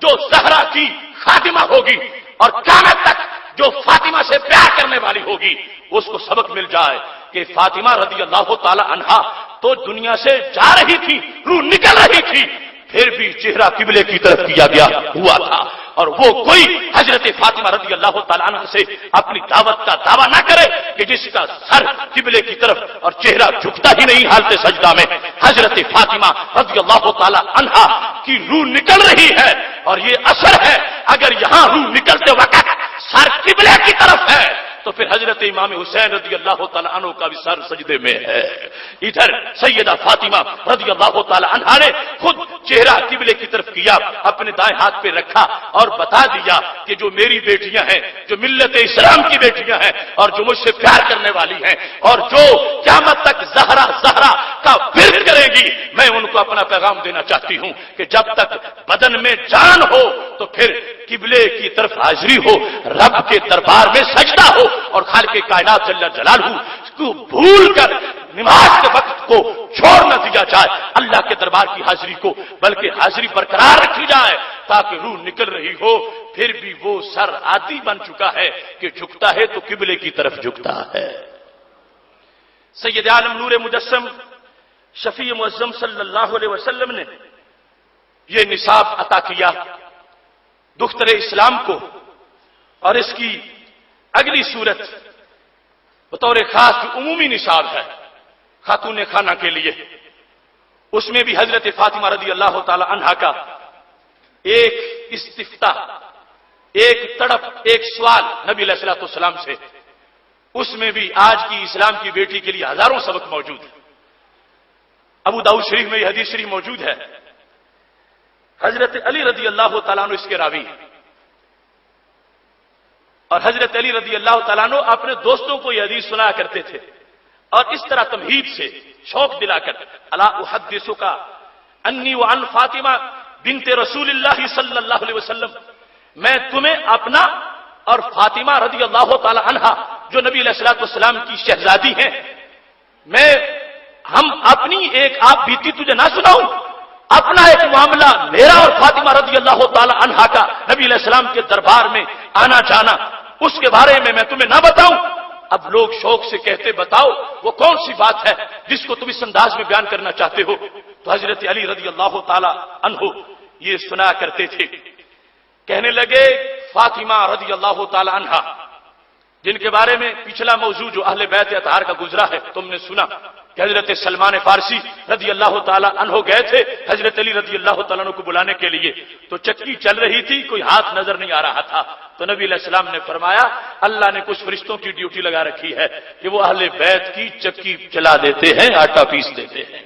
جو زہرا کی خاتمہ ہوگی اور قیامت تک جو فاطمہ سے پیار کرنے والی ہوگی اس کو سبق مل جائے کہ فاطمہ رضی اللہ تعالی عنہا تو دنیا سے جا رہی تھی، روح نکل رہی تھی، پھر بھی چہرہ قبلے کی طرف کیا گیا ہوا تھا، اور وہ کوئی حضرت فاطمہ رضی اللہ تعالیٰ عنہ سے اپنی دعوت کا دعویٰ نہ کرے کہ جس کا سر قبلے کی طرف اور چہرہ جھکتا ہی نہیں حالت سجدہ میں۔ حضرت فاطمہ رضی اللہ تعالیٰ عنہ کی روح نکل رہی ہے، اور یہ اثر ہے اگر یہاں روح نکلتے وقت سر قبلے کی طرف ہے تو پھر حضرت امام حسین رضی اللہ تعالیٰ عنہ کا بھی سر سجدے میں ہے۔ ادھر سیدہ فاطمہ رضی اللہ تعالیٰ عنہ نے خود چہرہ قبلے کی طرف کیا، اپنے دائیں ہاتھ پہ رکھا اور بتا دیا کہ جو میری بیٹیاں ہیں، جو ملت اسلام کی بیٹیاں ہیں اور جو مجھ سے پیار کرنے والی ہیں اور جو قیامت تک زہرا کا ورد کریں گی، میں ان کو اپنا پیغام دینا چاہتی ہوں کہ جب تک بدن میں جان ہو تو پھر قبلے کی طرف حاضری ہو، رب کے دربار میں سجدہ ہو، اور خالق کائنات جل جلالہ کو بھول کر نماز کے وقت کو چھوڑ نہ دیا جائے اللہ کے دربار کی حاضری کو، بلکہ حاضری برقرار رکھی جائے تاکہ روح نکل رہی ہو پھر بھی وہ سر عادی بن چکا ہے کہ جھکتا ہے تو قبلے کی طرف جھکتا ہے۔ سید عالم نور مجسم شفیع معظم صلی اللہ علیہ وسلم نے یہ نصاب عطا کیا دختر اسلام کو، اور اس کی اگلی صورت بطور خاص جو عمومی نصاب ہے خاتون خانہ کے لیے، اس میں بھی حضرت فاطمہ رضی اللہ تعالی عنہا کا ایک استفتاء، ایک تڑپ، ایک سوال نبی علیہ الصلوۃ والسلام سے، اس میں بھی آج کی اسلام کی بیٹی کے لیے ہزاروں سبق موجود ہیں۔ ابو داؤد شریف میں یہ حدیث شریف موجود ہے، حضرت علی رضی اللہ تعالیٰ عنہ اس کے راوی ہیں، اور حضرت علی رضی اللہ تعالیٰ عنہ اپنے دوستوں کو یہ حدیث سنایا کرتے تھے، اور اس طرح تمہید سے شوق دلا کر الا احدثک انی وعن فاطمہ بنت رسول اللہ صلی اللہ علیہ وسلم، میں تمہیں اپنا اور فاطمہ رضی اللہ تعالی عنہا جو نبی علیہ الصلوۃ والسلام کی شہزادی ہیں، ہم اپنی ایک آپ بیتی تجھے نہ سناؤں، اپنا ایک معاملہ میرا اور فاطمہ رضی اللہ تعالی عنہا کا نبی علیہ السلام کے دربار میں آنا جانا، اس کے بارے میں تمہیں نہ بتاؤں؟ اب لوگ شوق سے کہتے بتاؤ وہ کون سی بات ہے جس کو تم اس انداز میں بیان کرنا چاہتے ہو؟ تو حضرت علی رضی اللہ تعالی عنہ یہ سنا کرتے تھے، کہنے لگے فاطمہ رضی اللہ تعالی عنہا جن کے بارے میں پچھلا موضوع جو اہل بیت اطہار کا گزرا ہے تم نے سنا کہ حضرت سلمان فارسی رضی اللہ تعالی عنہ گئے تھے حضرت علی رضی اللہ تعالیٰ عنہ کو بلانے کے لیے، تو چکی چل رہی تھی، کوئی ہاتھ نظر نہیں آ رہا تھا، تو نبی علیہ السلام نے فرمایا اللہ نے کچھ فرشتوں کی ڈیوٹی لگا رکھی ہے کہ وہ اہل بیت کی چکی چلا دیتے ہیں، آٹا پیس دیتے ہیں۔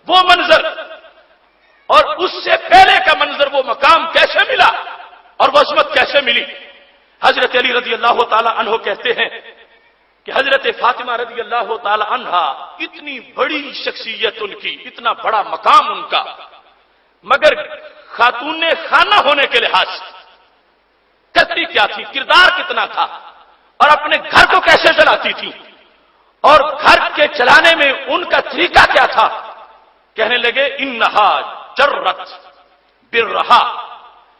وہ منظر اور اس سے پہلے کا منظر، وہ مقام کیسے ملا اور وہ عظمت کیسے ملی؟ حضرت علی رضی اللہ تعالی عنہ کہتے ہیں کہ حضرت فاطمہ رضی اللہ تعالی عنہا اتنی بڑی شخصیت ان کی، اتنا بڑا مقام ان کا، مگر خاتون خانہ ہونے کے لحاظ سے کرتی کیا تھی، کردار کتنا تھا، اور اپنے گھر کو کیسے چلاتی تھی، اور گھر کے چلانے میں ان کا طریقہ کیا تھا؟ کہنے لگے انہا جرت برہا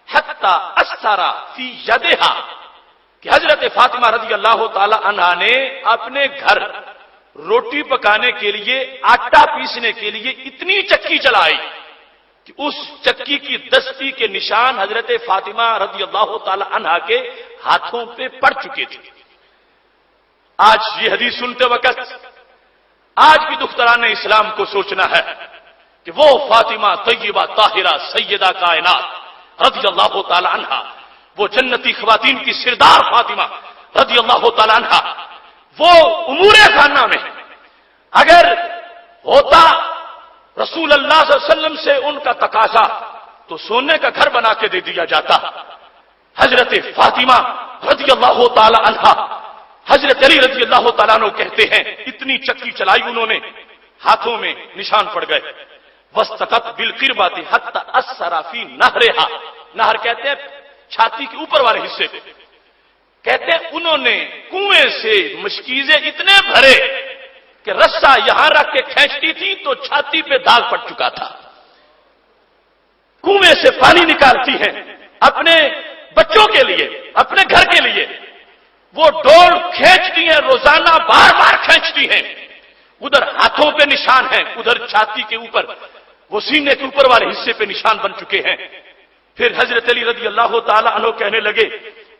حتی اثر فی یدہا، کہ حضرت فاطمہ رضی اللہ تعالی عنہا نے اپنے گھر روٹی پکانے کے لیے، آٹا پیسنے کے لیے اتنی چکی چلائی کہ اس چکی کی دستی کے نشان حضرت فاطمہ رضی اللہ تعالی عنہا کے ہاتھوں پہ پڑ چکے تھے۔ آج یہ حدیث سنتے وقت آج بھی دختران اسلام کو سوچنا ہے کہ وہ فاطمہ طیبہ طاہرہ سیدہ کائنات رضی اللہ تعالی عنہا، وہ جنتی خواتین کی سردار فاطمہ رضی اللہ تعالی عنہا، وہ امور خانہ میں اگر ہوتا رسول اللہ صلی اللہ علیہ وسلم سے ان کا تقاضا تو سونے کا گھر بنا کے دے دیا جاتا۔ حضرت فاطمہ رضی اللہ تعالی عنہا، حضرت علی رضی اللہ تعالیٰ عنہ کہتے ہیں اتنی چکی چلائی انہوں نے، ہاتھوں میں نشان پڑ گئے۔ وسطت بالقربۃ حتی اثر فی نہرہا، نہر کہتے ہیں چھاتی کے اوپر والے حصے پہ، کہتے ہیں انہوں نے کنویں سے مشکیزیں اتنے بھرے کہ رسا یہاں رکھ کے کھینچتی تھی تو چھاتی پہ داغ پڑ چکا تھا۔ کنویں سے پانی نکالتی ہیں اپنے بچوں کے لیے، اپنے گھر کے لیے، وہ ڈول کھینچتی ہیں، روزانہ بار بار کھینچتی ہیں، ادھر ہاتھوں پہ نشان ہیں، ادھر چھاتی کے اوپر، وہ سینے کے اوپر والے حصے پہ نشان بن چکے ہیں۔ پھر حضرت علی رضی اللہ تعالی عنہ کہنے لگے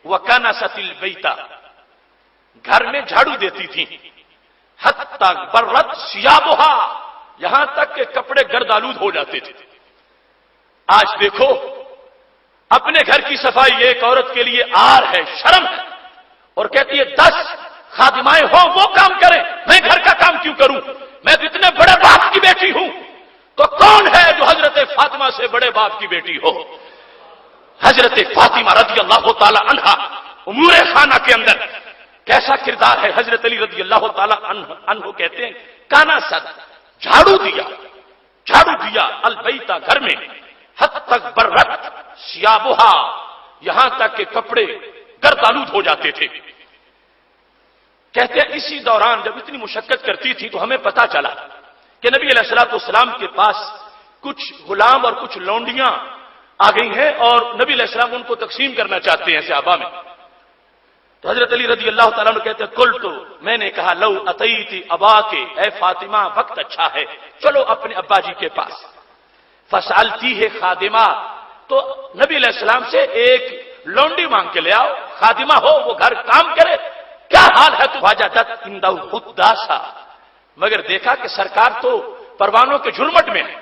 وَكَنَسَتِ الْبَيْتَ، گھر میں جھاڑو دیتی تھی، حتی برت ثِيَابُهَا، یہاں تک کہ کپڑے گرد آلود ہو جاتے تھے۔ آج دیکھو اپنے گھر کی صفائی ایک عورت کے لیے آر ہے، شرم ہے، اور کہتی ہے 10 خادمائیں ہوں وہ کام کریں، میں گھر کا کام کیوں کروں؟ میں تو اتنے بڑے باپ کی بیٹی ہوں۔ تو کون ہے جو حضرت فاطمہ سے بڑے باپ کی بیٹی ہو؟ حضرت فاطمہ رضی اللہ تعالی عنہا امور خانہ کے اندر کیسا کردار ہے؟ حضرت علی رضی اللہ تعالی عنہ کہتے ہیں کانا سد، جھاڑو دیا البیتا، گھر میں، حتی برت ثیابھا، یہاں تک کہ کپڑے گرد آلود ہو جاتے تھے۔ کہتے ہیں اسی دوران جب اتنی مشقت کرتی تھی تو ہمیں پتا چلا کہ نبی علیہ الصلوۃ والسلام کے پاس کچھ غلام اور کچھ لونڈیاں آ گئی ہیں اور نبی علیہ السلام ان کو تقسیم کرنا چاہتے ہیں صحابہ میں۔ تو حضرت علی رضی اللہ تعالیٰ عنہ کہتے ہیں قلت، میں نے کہا لو اتیتی ابا کے، اے فاطمہ وقت اچھا ہے، چلو اپنے ابا جی کے پاس، فسالتی ہے خادمہ، تو نبی علیہ السلام سے ایک لونڈی مانگ کے لے آؤ، خادمہ ہو، وہ گھر کام کرے، کیا حال ہے؟ تو فوجدت عنده خداسا، مگر دیکھا کہ سرکار تو پروانوں کے جھرمٹ میں ہے،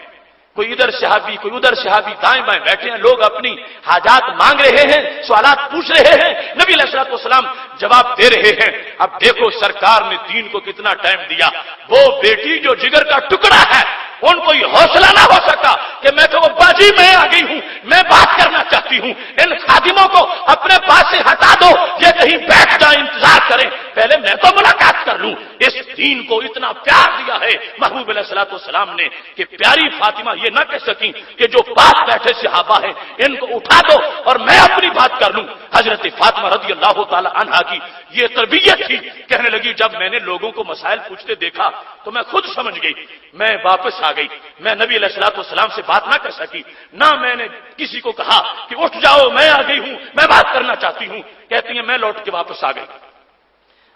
کوئی ادھر صحابی کوئی ادھر صحابی دائیں بائیں بیٹھے ہیں، لوگ اپنی حاجات مانگ رہے ہیں، سوالات پوچھ رہے ہیں، نبی علیہ الصلوۃ والسلام جواب دے رہے ہیں۔ اب دیکھو سرکار نے دین کو کتنا ٹائم دیا، وہ بیٹی جو جگر کا ٹکڑا ہے ان کو یہ حوصلہ نہ ہو سکا کہ میں تو باجی میں آ گئی ہوں، میں بات کرنا چاہتی ہوں، ان خادموں کو اپنے پاس سے ہٹا دو، یہ کہیں بیٹھ جائیں انتظار کریں، پہلے میں تو ملاقات کر لوں۔ اس دین کو اتنا پیار دیا ہے محبوب علیہ الصلوۃ والسلام نے کہ پیاری فاطمہ یہ نہ کہہ سکیں کہ جو پاس بیٹھے صحابہ ہیں ان کو اٹھا دو اور میں اپنی بات کر لوں۔ حضرت فاطمہ رضی اللہ تعالی عنہا کی یہ تربیت تھی۔ کہنے لگی جب میں نے لوگوں کو مسائل پوچھتے دیکھا تو میں خود سمجھ گئی، میں واپس آ گئی، میں نبی علیہ الصلوۃ والسلام سے بات نہ کر سکی، نہ میں نے کسی کو کہا کہ اٹھ جاؤ میں آ گئی ہوں، میں بات کرنا چاہتی ہوں۔ کہتی ہیں میں لوٹ کے واپس آ گئی۔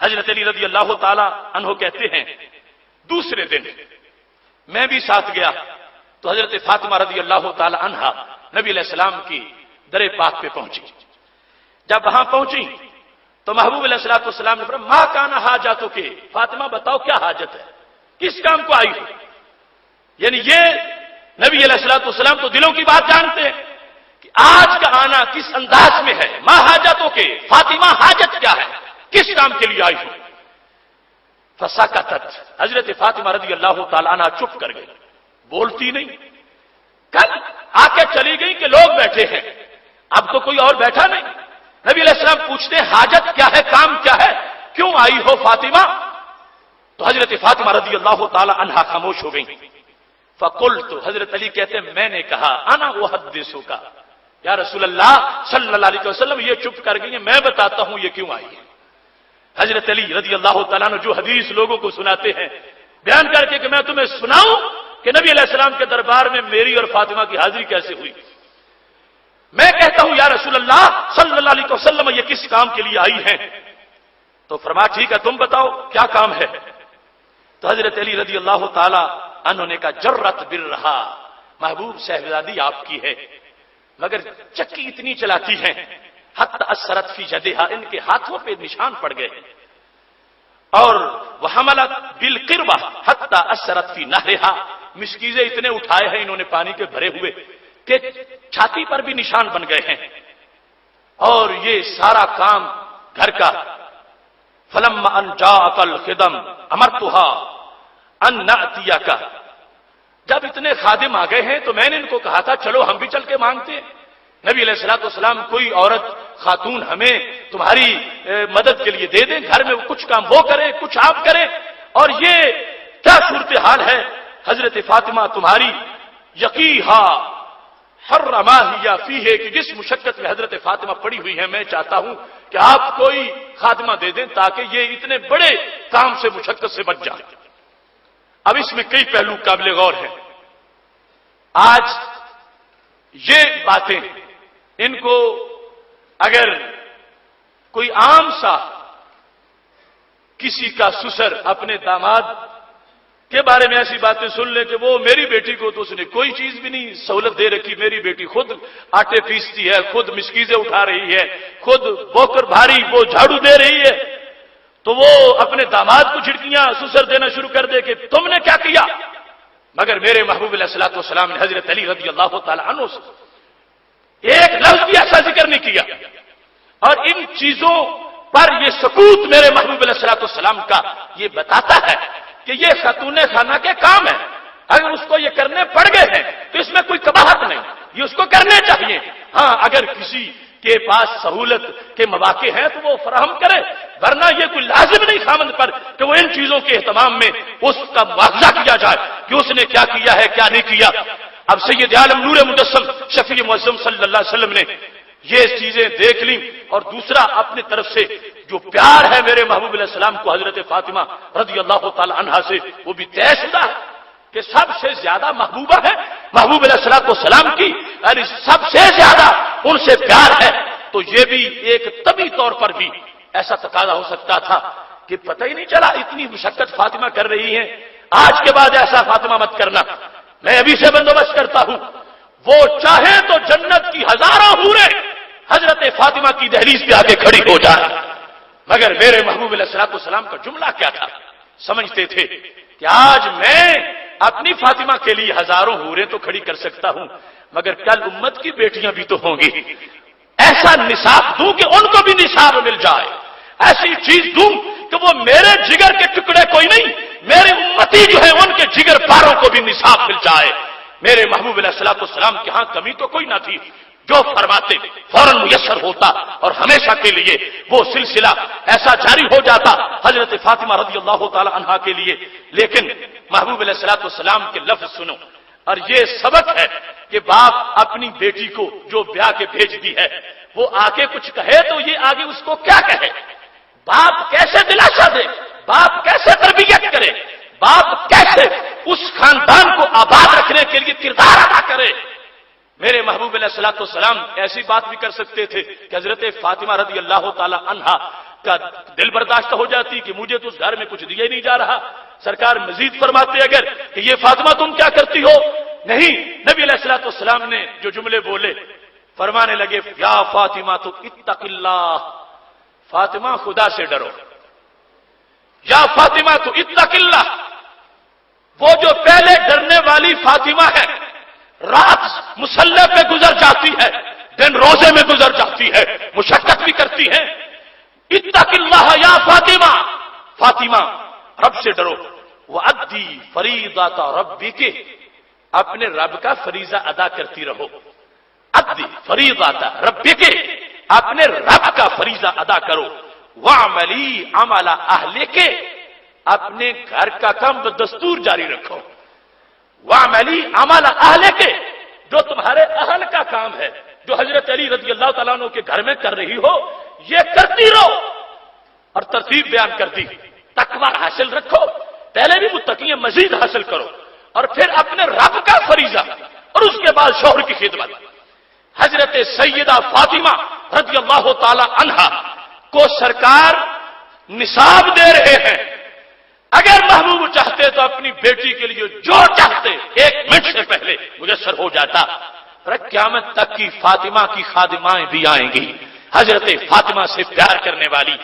حضرت علی رضی اللہ تعالی عنہ کہتے ہیں دوسرے دن میں بھی ساتھ گیا تو حضرت فاطمہ رضی اللہ تعالی عنہا نبی علیہ السلام کی در پاک پہ پہنچی۔ جب وہاں پہنچی تو محبوب علیہ الصلوۃ والسلام نے فرمایا ما کان حاجاتو کے، فاطمہ بتاؤ کیا حاجت ہے، کس کام کو آئی ہو؟ یعنی یہ نبی علیہ الصلوۃ والسلام تو دلوں کی بات جانتے ہیں کہ آج کا آنا کس انداز میں ہے. ما حاجاتو کے، فاطمہ حاجت کیا ہے، کس کام کے لیے آئی ہو؟ فسکتت، حضرت فاطمہ رضی اللہ تعالی عنہ چپ کر گئی، بولتی نہیں. کل آ کے چلی گئی کہ لوگ بیٹھے ہیں، اب تو کوئی اور بیٹھا نہیں. نبی علیہ السلام پوچھتے ہیں حاجت کیا ہے، کام کیا ہے، کیوں آئی ہو فاطمہ؟ تو حضرت فاطمہ رضی اللہ تعالی عنہا خاموش ہو گئی. فقلت، حضرت علی کہتے ہیں میں نے کہا انا احدثک یا رسول اللہ صلی اللہ علیہ وسلم، یہ چپ کر گئی ہیں، میں بتاتا ہوں یہ کیوں آئی ہے. حضرت علی رضی اللہ تعالیٰ عنہ جو حدیث لوگوں کو سناتے ہیں بیان کر کے کہ میں تمہیں سناؤں کہ نبی علیہ السلام کے دربار میں میری اور فاطمہ کی حاضری کیسے ہوئی. میں کہتا ہوں یا رسول اللہ صلی اللہ علیہ وسلم یہ کس کام کے لیے آئی ہیں؟ تو فرمایا ٹھیک ہے تم بتاؤ کیا کام ہے. تو حضرت علی رضی اللہ تعالی عنہ نے کہا جرت برہا، محبوب صاحبزادی آپ کی ہے مگر چکی اتنی چلاتی ہیں حتی اثرت فی جدہا، ان کے ہاتھوں پہ نشان پڑ گئے. اور وحملت بالقربہ حتی اثرت فی نہرہا، مشکیزیں اتنے اٹھائے ہیں انہوں نے پانی کے بھرے ہوئے کہ چھاتی پر بھی نشان بن گئے ہیں. اور یہ سارا کام گھر کا. فلما ان جاءک الخدم امرتها ان ناتیک، جب اتنے خادم آ گئے ہیں تو میں نے ان کو کہا تھا چلو ہم بھی چل کے مانگتے ہیں. نبی علیہ الصلوۃ والسلام کوئی عورت خاتون ہمیں تمہاری مدد کے لیے دے دیں، گھر میں کچھ کام وہ کرے کچھ آپ کریں. اور یہ کیا صورتحال ہے حضرت فاطمہ تمہاری؟ یقیہا حرما ہی فیہ، کہ جس مشقت میں حضرت فاطمہ پڑی ہوئی ہے میں چاہتا ہوں کہ آپ کوئی خاتمہ دے دیں تاکہ یہ اتنے بڑے کام سے مشقت سے بچ جائے. اب اس میں کئی پہلو قابل غور ہیں. آج یہ باتیں ان کو اگر کوئی عام سا کسی کا سسر اپنے داماد کے بارے میں ایسی باتیں سن لے کہ وہ میری بیٹی کو تو اس نے کوئی چیز بھی نہیں سہولت دے رکھی، میری بیٹی خود آٹے پیستی ہے، خود مشکیزیں اٹھا رہی ہے، خود بوکر بھاری وہ جھاڑو دے رہی ہے، تو وہ اپنے داماد کو جھڑکیاں سسر دینا شروع کر دے کہ تم نے کیا کیا. مگر میرے محبوب علیہ الصلوۃ والسلام نے حضرت علی رضی اللہ تعالی عنہ سے ایک لفظ بھی ایسا ذکر نہیں کیا. اور ان چیزوں پر یہ سکوت میرے محبوب علیہ الصلوۃ والسلام کا یہ بتاتا ہے کہ یہ خاتون خانہ کے کام ہے. اگر اس کو یہ کرنے پڑ گئے ہیں تو اس میں کوئی قباحت نہیں، یہ اس کو کرنے چاہیے. ہاں اگر کسی کے پاس سہولت کے مواقع ہیں تو وہ فراہم کرے، ورنہ یہ کوئی لازم نہیں خامند پر کہ وہ ان چیزوں کے اہتمام میں اس کا مواخذہ کیا جائے کہ اس نے کیا کیا ہے کیا نہیں کیا. اب سید عالم نور مجسم شفیع معظم صلی اللہ علیہ وسلم نے یہ چیزیں دیکھ لیں. اور دوسرا اپنی طرف سے جو پیار ہے میرے محبوب علیہ السلام کو حضرت فاطمہ رضی اللہ تعالی عنہا سے وہ بھی طے شدہ ہے کہ سب سے زیادہ محبوبہ ہے محبوب علیہ السلام کی، یعنی سب سے زیادہ ان سے پیار ہے. تو یہ بھی ایک طبی طور پر بھی ایسا تقاضا ہو سکتا تھا کہ پتہ ہی نہیں چلا اتنی مشقت فاطمہ کر رہی ہیں، آج کے بعد ایسا فاطمہ مت کرنا، میں ابھی سے بندوبست کرتا ہوں. وہ چاہے تو جنت کی ہزاروں حوریں حضرت فاطمہ کی دہلیز پہ آ کے کھڑی ہو جائے. مگر میرے محبوب علیہ السلام کا جملہ کیا تھا؟ سمجھتے تھے کہ آج میں اپنی فاطمہ کے لیے ہزاروں حوریں تو کھڑی کر سکتا ہوں مگر کل امت کی بیٹیاں بھی تو ہوں گی. ایسا نصاب دوں کہ ان کو بھی نصاب مل جائے، ایسی چیز دوں کہ وہ میرے جگر کے ٹکڑے کوئی نہیں، میرے امتی جو ہے ان کے جگر پاروں کو بھی نصاب مل جائے. میرے محبوب علیہ السلام کے ہاں کمی تو کوئی نہ تھی، جو فرماتے فوراً میسر ہوتا اور ہمیشہ کے لیے وہ سلسلہ ایسا جاری ہو جاتا حضرت فاطمہ رضی اللہ تعالی عنہا کے لیے. لیکن محبوب علیہ السلام کے لفظ سنو، اور یہ سبق ہے کہ باپ اپنی بیٹی کو جو بیاہ کے بھیجتی ہے وہ آگے کچھ کہے تو یہ آگے اس کو کیا کہے، باپ کیسے دلاسا دے، باپ کیسے تربیت کرے، باپ کیسے اس خاندان کو آباد رکھنے کے لیے کردار ادا کرے. میرے محبوب علیہ السلام ایسی بات بھی کر سکتے تھے کہ حضرت فاطمہ رضی اللہ تعالی عنہا کا دل برداشت ہو جاتی کہ مجھے تو اس گھر میں کچھ دیا ہی نہیں جا رہا. سرکار مزید فرماتے اگر کہ یہ فاطمہ تم کیا کرتی ہو؟ نہیں، نبی علیہ السلام نے جو جملے بولے فرمانے لگے یا فاطمہ تو اتق اللہ فاطمہ خدا سے ڈرو، یا فاطمہ تو اتق اللہ، وہ جو پہلے ڈرنے والی فاطمہ ہے، رات مصلی پہ گزر جاتی ہے، دن روزے میں گزر جاتی ہے، مشقت بھی کرتی ہے. اتق اللہ یا فاطمہ، فاطمہ رب سے ڈرو. وَأَدِّي فَرِيضَةَ رَبِّكِ، اپنے رب کا فریضہ ادا کرتی رہو. ادی فریضۃ ربک، اپنے رب کا فریضہ ادا کرو. وَعْمَلِي عَمَلَ أَهْلِكِ، اپنے گھر کا کام دستور جاری رکھو. وَعْمَلِي عَمَلَ أَهْلِكِ، جو تمہارے اہل کا کام ہے، جو حضرت علی رضی اللہ تعالیٰ عنہ کے گھر میں کر رہی ہو، یہ کرتی رہو. اور ترتیب بیان کر دی، تقوی حاصل رکھو، پہلے بھی متقی مزید حاصل کرو، اور پھر اپنے رب کا فریضہ، اور اس کے بعد شوہر کی خدمت. حضرت سیدہ فاطمہ رضی اللہ تعالی عنہا کو سرکار نصاب دے رہے ہیں. اگر محبوب چاہتے تو اپنی بیٹی کے لیے جو چاہتے 1 منٹ سے پہلے میسر ہو جاتا. پر قیامت تک کی فاطمہ کی خادمائیں بھی آئیں گی، حضرت فاطمہ سے پیار کرنے والی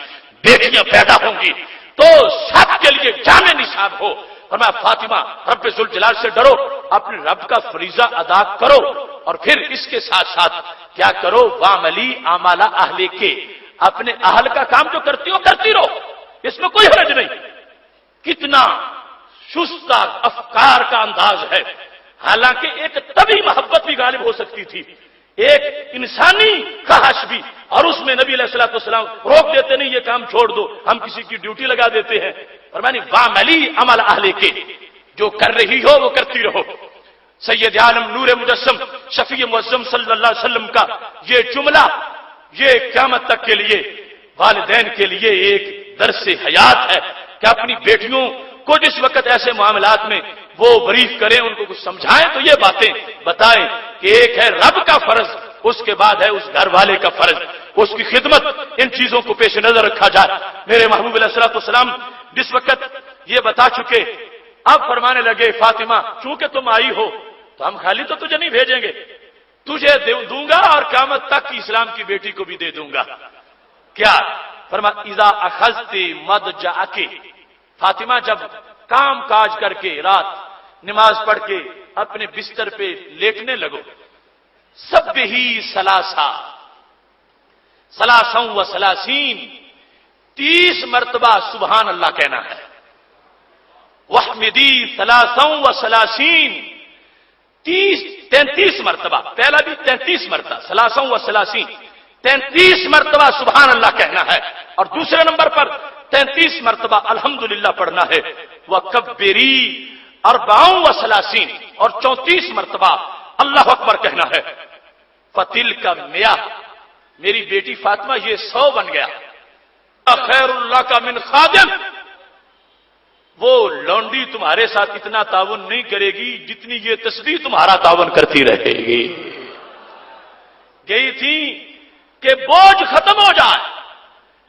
بیٹیاں پیدا ہوں گی، تو سب کے لیے جامع نصاب ہو. فرمایا فاطمہ رب ذوالجلال سے ڈرو، اپنے رب کا فریضہ ادا کرو، اور پھر اس کے ساتھ ساتھ کیا کرو؟ وَعْمَلِي عَمَلَ أَهْلِكِ، اپنے اہل کا کام جو کرتی ہو کرتی رہو، اس میں کوئی حرج نہیں. کتنا شستہ افکار کا انداز ہے. حالانکہ ایک طبی محبت بھی غالب ہو سکتی تھی، ایک انسانی خواہش بھی، اور اس میں نبی علیہ الصلوۃ والسلام روک دیتے نہیں، یہ کام چھوڑ دو، ہم کسی کی ڈیوٹی لگا دیتے ہیں. فرمانی وَعْمَلِي عَمَلَ أَهْلِكِ، جو کر رہی ہو وہ کرتی رہو. سید عالم نور مجسم شفیع معظم صلی اللہ علیہ وسلم کا یہ جملہ، یہ قیامت تک کے لیے والدین کے لیے ایک درس حیات ہے کہ اپنی بیٹیوں کو جس وقت ایسے معاملات میں وہ بریف کریں، ان کو کچھ سمجھائیں، تو یہ باتیں بتائیں کہ ایک ہے رب کا فرض، اس کے بعد ہے اس گھر والے کا فرض، اس کی خدمت. ان چیزوں کو پیش نظر رکھا جائے. میرے محبوب علیہ الصلوۃ والسلام جس وقت یہ بتا چکے، اب فرمانے لگے فاطمہ چونکہ تم آئی ہو تو ہم خالی تو تجھے نہیں بھیجیں گے، تجھے دوں گا اور قیامت تک کی اسلام کی بیٹی کو بھی دے دوں گا. کیا فرما اذا اخذت مضجعک، فاطمہ جب کام کاج کر کے رات نماز پڑھ کے اپنے بستر پہ لیٹنے لگو، سبحی ثلاثا و ثلاثین، 30 مرتبہ سبحان اللہ کہنا ہے. وحمدی ثلاثا و ثلاثین، 33 مرتبہ، پہلا بھی 33 مرتبہ، ثلاثا و ثلاثین 33 مرتبہ سبحان اللہ کہنا ہے، اور دوسرے نمبر پر 33 مرتبہ الحمدللہ پڑھنا ہے. وکبری 34 و ثلاثین، اور 34 مرتبہ اللہ اکبر کہنا ہے. فتل کا میاں، میری بیٹی فاطمہ یہ 100 بن گیا. خیر اللہ کا من خادم، وہ لونڈی تمہارے ساتھ اتنا تعاون نہیں کرے گی جتنی یہ تسبیح تمہارا تعاون کرتی رہے گی. گئی تھی کہ بوجھ ختم ہو جائے،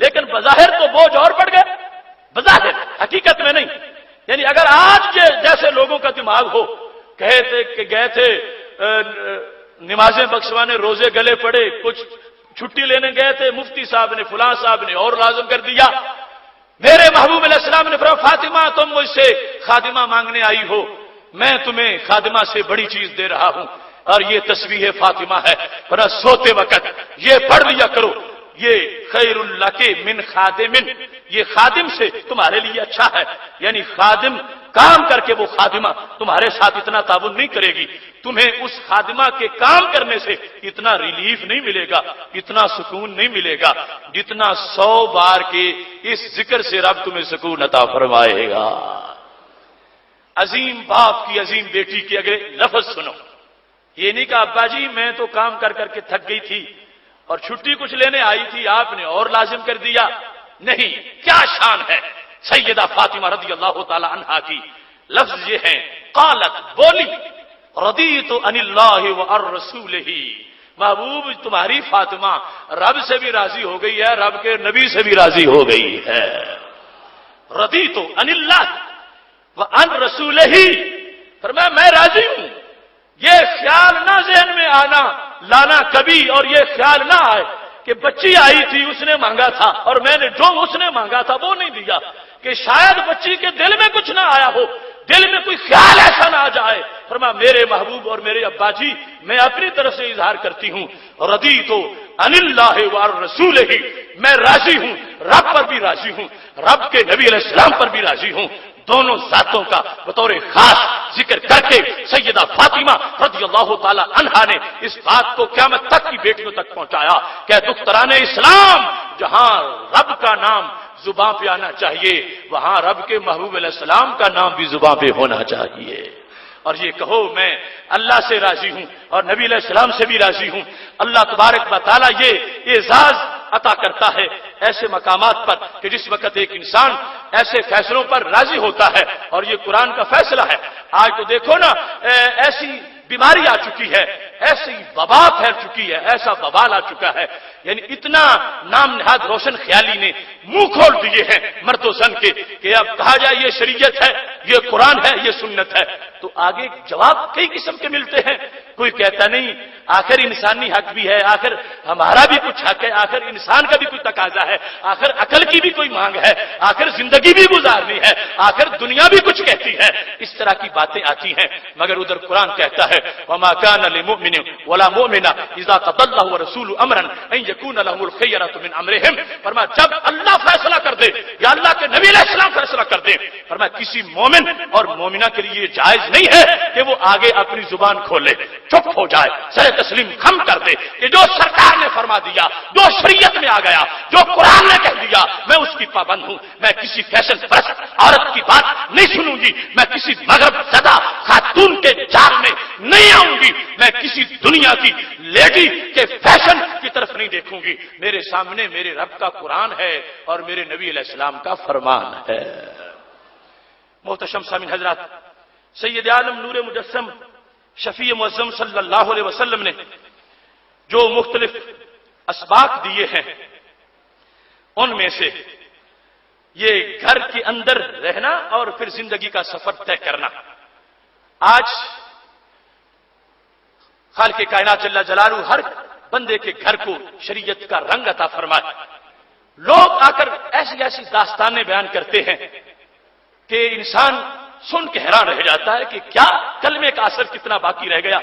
لیکن بظاہر تو بوجھ اور بڑھ گئے، بظاہر، حقیقت میں نہیں. یعنی اگر آج کے جیسے لوگوں کا دماغ ہو، کہے تھے کہ گئے تھے نمازیں بخشوانے، روزے گلے پڑے، کچھ چھٹی لینے گئے تھے، مفتی صاحب نے فلاں صاحب نے اور لازم کر دیا. میرے محبوب علیہ السلام نے فرمایا فاطمہ تم مجھ سے خادمہ مانگنے آئی ہو، میں تمہیں خادمہ سے بڑی چیز دے رہا ہوں، اور یہ تسبیح فاطمہ ہے. ورنہ سوتے وقت یہ پڑھ لیا کرو، یہ خیر لک من خادم، یہ خادم سے تمہارے لیے اچھا ہے. یعنی خادم کام کر کے وہ خادمہ تمہارے ساتھ اتنا تعاون نہیں کرے گی، تمہیں اس خادمہ کے کام کرنے سے اتنا ریلیف نہیں ملے گا، اتنا سکون نہیں ملے گا جتنا 100 بار کے اس ذکر سے رب تمہیں سکون عطا فرمائے گا. عظیم باپ کی عظیم بیٹی کی اگر لفظ سنو، یہ نہیں کہ ابا جی میں تو کام کر کر کے تھک گئی تھی اور چھٹی کچھ لینے آئی تھی، آپ نے اور لازم کر دیا. نہیں، کیا شان ہے سیدہ فاطمہ رضی اللہ تعالی عنہا کی. لفظ یہ ہے، قالت، بولی، رضیت عن اللہ وعن رسولہ، محبوب تمہاری فاطمہ رب سے بھی راضی ہو گئی ہے، رب کے نبی سے بھی راضی ہو گئی ہے. رضیت عن اللہ وعن رسولہ، فرمایا میں راضی ہوں. یہ خیال نہ ذہن میں لانا کبھی، اور یہ خیال نہ آئے کہ بچی آئی تھی، اس نے مانگا تھا اور میں نے جو اس نے مانگا تھا وہ نہیں دیا، کہ شاید بچی کے دل میں کچھ نہ آیا ہو، دل میں کوئی خیال ایسا نہ آ جائے۔ فرمایا میرے محبوب اور میرے ابا جی میں اپنی طرف سے اظہار کرتی ہوں، رضیت عن اللہ ورسولہ، میں راضی ہوں، رب پر بھی راضی ہوں، رب کے نبی علیہ السلام پر بھی راضی ہوں۔ دونوں ذاتوں کا بطور خاص ذکر کر کے سیدہ فاطمہ رضی اللہ تعالی عنہا نے اس بات کو قیامت تک کی بیٹیوں تک پہنچایا کہ دختران اسلام، جہاں رب کا نام زباں پہ آنا چاہیے وہاں رب کے محبوب علیہ السلام کا نام بھی زباں پہ ہونا چاہیے، اور یہ کہو میں اللہ سے راضی ہوں اور نبی علیہ السلام سے بھی راضی ہوں۔ اللہ تبارک و تعالی یہ اعزاز عطا کرتا ہے ایسے مقامات پر کہ جس وقت ایک انسان ایسے فیصلوں پر راضی ہوتا ہے، اور یہ قرآن کا فیصلہ ہے۔ آج تو دیکھو نا ایسی بیماری آ چکی ہے، ایسی وبا پھیل چکی ہے، ایسا وبال آ چکا ہے، یعنی اتنا نام نہاد روشن خیالی نے منہ کھول دیے ہیں مرد و زن کے کہ اب کہا جائے یہ شریعت ہے، یہ قرآن ہے، یہ سنت ہے، تو آگے جواب کئی قسم کے ملتے ہیں۔ کوئی کہتا نہیں آخر انسانی حق بھی ہے، آخر ہمارا بھی کچھ حق ہے، آخر انسان کا بھی کوئی تقاضا ہے، آخر عقل کی بھی کوئی مانگ ہے، آخر زندگی بھی گزارنی ہے، آخر دنیا بھی کچھ کہتی ہے، اس طرح کی باتیں آتی ہیں۔ مگر ادھر قرآن کہتا ہے وما كان لمؤمن ولا مؤمنة اذا قضى الله ورسوله امرا ان يكون لهم الخيرة من امرهم، فرمایا جب اللہ فیصلہ کر دے یا اللہ کے نبی علیہ السلام فیصلہ کر دے، فرمایا کسی مومن اور مومنہ کے لیے جائز نہیں ہے کہ وہ آگے اپنی زبان کھولے، چپ ہو جائے، سر تسلیم خم کر دے کہ جو سرکار نے فرما دیا، جو شریعت میں آ گیا، جو قرآن نے کہہ دیا میں اس کی پابند ہوں، میں کسی فیشن پرست عورت کی بات نہیں سنوں گی، میں کسی مغرب زدہ خاتون کے جال میں نہیں آؤں گی، میں کسی دنیا کی لیڈی کے فیشن کی طرف نہیں دیکھوں گی، میرے سامنے میرے رب کا قرآن ہے اور میرے نبی علیہ السلام کا فرمان ہے۔ محتشم سامعین حضرات، سید عالم نور مجسم شفیع معظم صلی اللہ علیہ وسلم نے جو مختلف اسباق دیے ہیں ان میں سے یہ گھر کے اندر رہنا اور پھر زندگی کا سفر طے کرنا، آج خالق کائنات جل جلالہ ہر بندے کے گھر کو شریعت کا رنگ عطا فرمائے۔ لوگ آ کر ایسی ایسی داستانیں بیان کرتے ہیں کہ انسان سن کے حیران رہ جاتا ہے کہ کیا کلمے کا اثر کتنا باقی رہ گیا،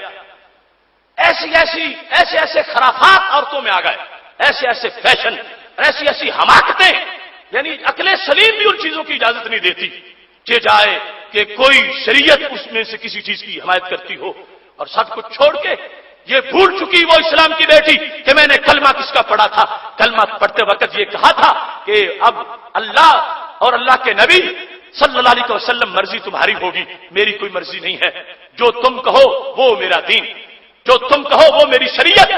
ایسے خرافات عورتوں میں آ گئے، ایسے فیشن، ایسی ایسی حماقتیں، یعنی عقل سلیم بھی ان چیزوں کی اجازت نہیں دیتی کہ جائے کہ کوئی شریعت اس میں سے کسی چیز کی حمایت کرتی ہو، اور سب کچھ چھوڑ کے یہ بھول چکی وہ اسلام کی بیٹی کہ میں نے کلمہ کس کا پڑھا تھا، کلمہ پڑھتے وقت یہ کہا تھا کہ اب اللہ اور اللہ کے نبی صلی اللہ علیہ وسلم مرضی تمہاری ہوگی، میری کوئی مرضی نہیں ہے، جو تم کہو وہ میرا دین، جو تم کہو وہ میری شریعت،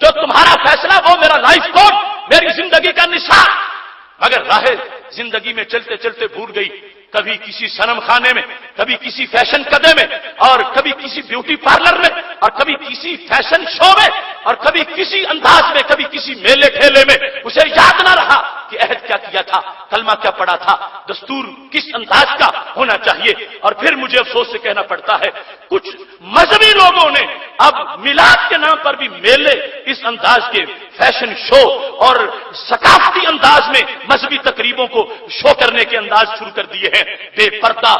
جو تمہارا فیصلہ وہ میرا لائف کوڈ، میری زندگی کا نصاب۔ مگر راہ زندگی میں چلتے چلتے بھول گئی، کبھی کسی صنم خانے میں، کبھی کسی فیشن قدے میں، اور کبھی کسی بیوٹی پارلر میں، اور کبھی کسی فیشن شو میں، اور کبھی کسی انداز میں، کبھی کسی میلے ٹھیلے میں، اسے یاد نہ رہا کہ عہد کیا کیا تھا، کلمہ کیا پڑھا تھا، دستور کس انداز کا ہونا چاہیے۔ اور پھر مجھے افسوس سے کہنا پڑتا ہے کچھ مذہبی لوگوں نے اب میلاد کے نام پر بھی میلے اس انداز کے فیشن شو اور ثقافتی انداز میں مذہبی تقریبوں کو شو کرنے کے انداز شروع کر دیے ہیں۔ بے پردہ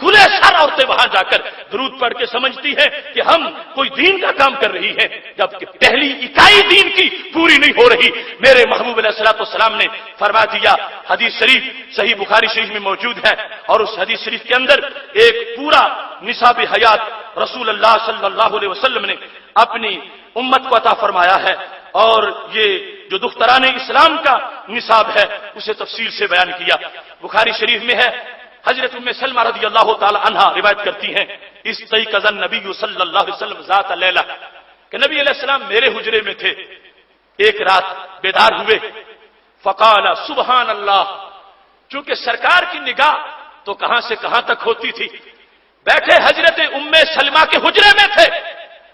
کھلے سر عورتیں وہاں جا کر درود پڑھ کے سمجھتی ہیں کہ ہم کوئی دین کا کام کر رہی ہیں، جبکہ پہلی اکائی دین کی پوری نہیں ہو رہی۔ میرے محبوب علیہ الصلوۃ والسلام نے فرما دیا، حدیث شریف صحیح بخاری شریف میں موجود ہے، اور اس حدیث شریف کے اندر ایک پورا نصاب حیات رسول اللہ صلی اللہ علیہ وسلم نے اپنی امت کو عطا فرمایا ہے، اور یہ جو دختران اسلام کا نصاب ہے اسے تفصیل سے بیان کیا۔ بخاری شریف میں ہے، حضرت ام سلمہ رضی اللہ تعالی عنہا روایت کرتی ہیں، استيقظ النبی صلی اللہ علیہ وسلم ذات لیلہ، کہ نبی علیہ السلام میرے حجرے میں تھے، ایک رات بیدار ہوئے، فقال سبحان اللہ، چونکہ سرکار کی نگاہ تو کہاں سے کہاں تک ہوتی تھی، بیٹھے حضرت ام سلمہ کے حجرے میں تھے،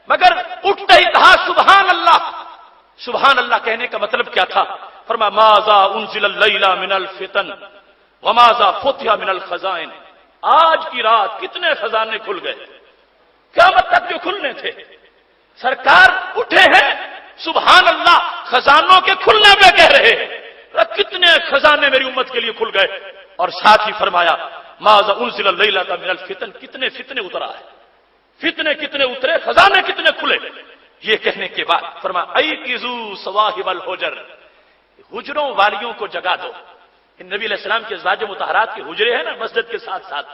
مگر اٹھتے ہی کہا سبحان اللہ۔ سبحان اللہ کہنے کا مطلب کیا تھا؟ فرمایا ماذا انزل اللیلہ من الفتن وماذا فتح من الخزائن، آج کی رات کتنے خزانے کھل گئے، قیامت تک جو کھلنے تھے۔ سرکار اٹھے ہیں، سبحان اللہ، خزانوں کے کھلنے پہ کہہ رہے ہیں، کتنے خزانے میری امت کے لیے کھل گئے. اور ساتھ ہی فرمایا ماذا انزل اللیلۃ من الفتن، کتنے فتنے اترا ہے، فتنے کتنے اترے، خزانے کتنے کھلے. یہ کہنے کے بعد فرمایا ایقظوا صواحب الحجر، حجروں والیوں کو جگا دو. نبی علیہ السلام کے ازواج مطہرات کے حجرے ہیں نا مسجد کے ساتھ ساتھ،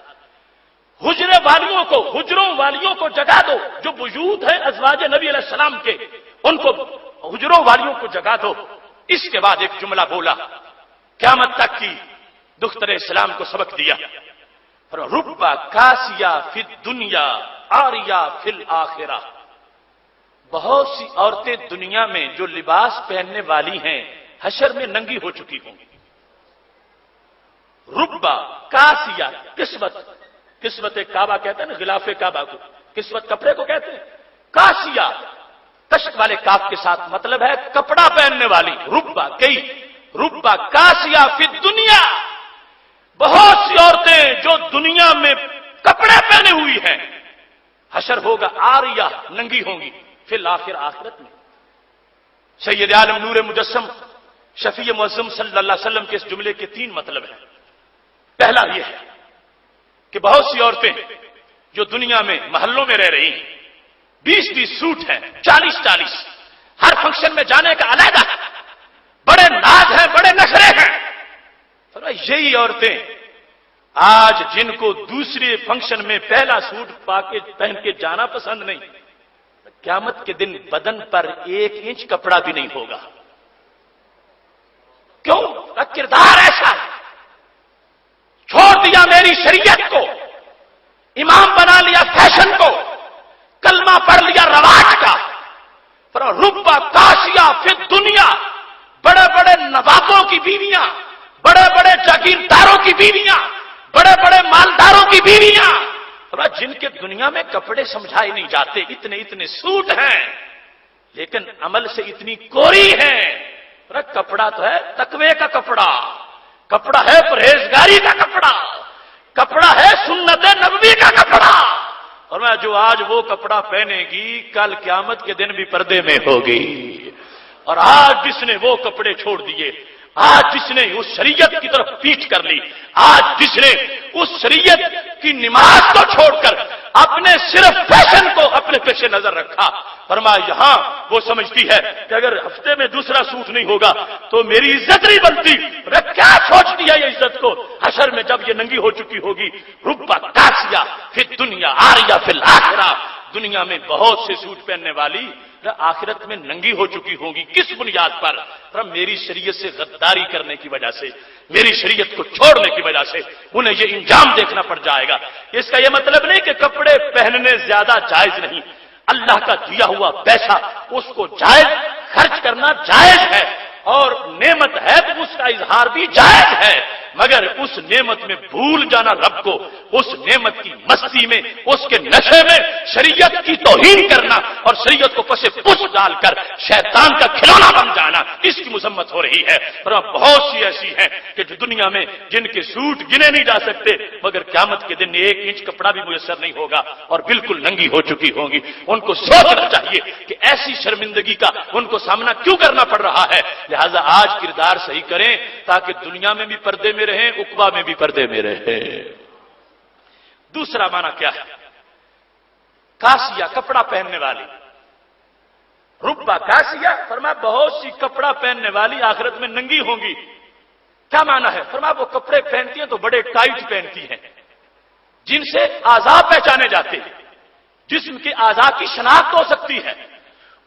حجرے والیوں کو، حجروں والیوں کو جگا دو. جو وجود ہے ازواج نبی علیہ السلام کے، ان کو حجروں والیوں کو جگا دو. اس کے بعد ایک جملہ بولا، قیامت تک کی دختر اسلام کو سبق دیا. ربا کاسیا فی الدنیا عاریہ فی الآخرہ، بہت سی عورتیں دنیا میں جو لباس پہننے والی ہیں حشر میں ننگی ہو چکی ہوں گی. ربا کاسیا، قسمت، قسمت کعبہ کہتے ہیں نا، غلاف کعبہ کو قسمت کپڑے کو کہتے ہیں. کاسیا کشک والے کاف کے ساتھ مطلب ہے کپڑا پہننے والی. ربا کئی، ربا کاسیا فی الدنیا، بہت سی عورتیں جو دنیا میں کپڑے پہنے ہوئی ہیں حشر ہوگا عاریہ، ننگی ہوں گی، فی الآخر، آخرت میں. سید عالم نور مجسم شفیع معظم صلی اللہ علیہ وسلم کے اس جملے کے 3 مطلب ہیں. پہلا یہ ہے کہ بہت سی عورتیں جو دنیا میں محلوں میں رہ رہی ہیں، 20 سوٹ ہیں، 40 ہر فنکشن میں جانے کا علیحدہ، بڑے ناز ہیں، بڑے نخرے ہیں. یہی عورتیں آج جن کو دوسرے فنکشن میں پہلا سوٹ پہن کے جانا پسند نہیں، قیامت کے دن بدن پر 1 انچ کپڑا بھی نہیں ہوگا. کیوں؟ کردار ایسا ہے. چھوڑ دیا میری شریعت کو، امام بنا لیا فیشن کو، کلمہ پڑھ لیا رواج کا. ربا کاسیا فی الدنیا، بڑے بڑے نوابوں کی بیویاں، بڑے بڑے جاگیرداروں کی بیویاں، بڑے بڑے مالداروں کی بیویاں، جن کے دنیا میں کپڑے سمجھائے نہیں جاتے، اتنے سوٹ ہیں لیکن عمل سے اتنی کوری ہیں. کپڑا تو ہے تقوی کا کپڑا، کپڑا ہے پرہیزگاری کا کپڑا، کپڑا ہے سنت نبوی کا کپڑا. اور میں جو آج وہ کپڑا پہنے گی کل قیامت کے دن بھی پردے میں ہوگی. اور آج جس نے وہ کپڑے چھوڑ دیے، آج جس نے اس شریعت کی طرف پیٹھ کر لی، آج جس نے اس شریعت کی نماز کو چھوڑ کر اپنے صرف فیشن کو اپنے پیش نظر رکھا، فرمایا یہاں وہ سمجھتی ہے کہ اگر ہفتے میں دوسرا سوٹ نہیں ہوگا تو میری عزت نہیں بنتی. کیا سوچتی ہے یہ عزت کو؟ حشر میں جب یہ ننگی ہو چکی ہوگی. ربا کاسیا فی الدنیا عاریہ فی الآخرہ، دنیا میں بہت سے سوٹ پہننے والی آخرت میں ننگی ہو چکی ہوں گی. کس بنیاد پر؟ میری شریعت سے غداری کرنے کی وجہ سے، میری شریعت کو چھوڑنے کی وجہ سے انہیں یہ انجام دیکھنا پڑ جائے گا. اس کا یہ مطلب نہیں کہ کپڑے پہننے زیادہ جائز نہیں. اللہ کا دیا ہوا پیسہ اس کو جائز خرچ کرنا جائز ہے، اور نعمت ہے تو اس کا اظہار بھی جائز ہے، مگر اس نعمت میں بھول جانا رب کو، اس نعمت کی مستی میں، اس کے نشے میں شریعت کی توہین کرنا اور شریعت کو پس پس ڈال کر شیطان کا کھلونا بن جانا، اس کی مذمت ہو رہی ہے. اور بہت سی ایسی ہیں کہ جو دنیا میں جن کے سوٹ گنے نہیں جا سکتے، مگر قیامت کے دن 1 انچ کپڑا بھی میسر نہیں ہوگا اور بالکل ننگی ہو چکی ہوں گی. ان کو سوچنا چاہیے کہ ایسی شرمندگی کا ان کو سامنا کیوں کرنا پڑ رہا ہے. لہذا آج کردار صحیح کریں تاکہ دنیا میں بھی پردے میں رہیں، عقبہ میں بھی پردے میں رہیں. دوسرا معنی کیا ہے؟ کاسیا، کپڑا پہننے والی. ربا کاسیا، فرمایا بہت سی کپڑا پہننے والی آخرت میں ننگی ہوں گی. کیا معنی ہے؟ فرمایا وہ کپڑے پہنتی ہیں تو بڑے ٹائٹ پہنتی ہیں، جن سے اعضاء پہچانے جاتے ہیں، جسم کے اعضاء کی شناخت ہو سکتی ہے.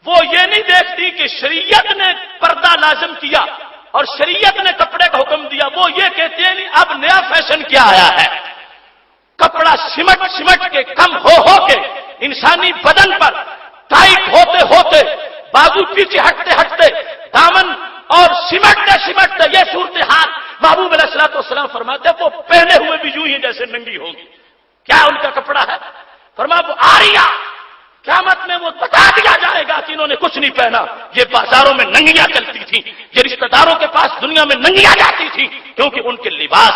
وہ یہ نہیں دیکھتی کہ شریعت نے پردہ لازم کیا اور شریعت نے کپڑے کا حکم دیا. وہ یہ کہتے ہیں اب نیا فیشن کیا آیا ہے، کپڑا سمٹ سمٹ کے، کم ہو کے انسانی بدن پر ٹائٹ ہوتے ہوتے، بازو پیچھے ہٹتے ہٹتے، دامن اور سمٹتے سمٹتے یہ صورتحال محبوب علیہ الصلوۃ والسلام فرماتے ہیں وہ پہنے ہوئے بھی یوں ہی جیسے ننگی ہوگی. کیا ان کا کپڑا ہے؟ فرمایا وہ آریہ. قیامت میں وہ بتا دیا جائے گا کہ انہوں نے کچھ نہیں پہنا. یہ بازاروں میں ننگیاں چلتی تھیں، یہ رشتہ داروں کے پاس دنیا میں ننگیاں جاتی تھیں، کیونکہ ان کے لباس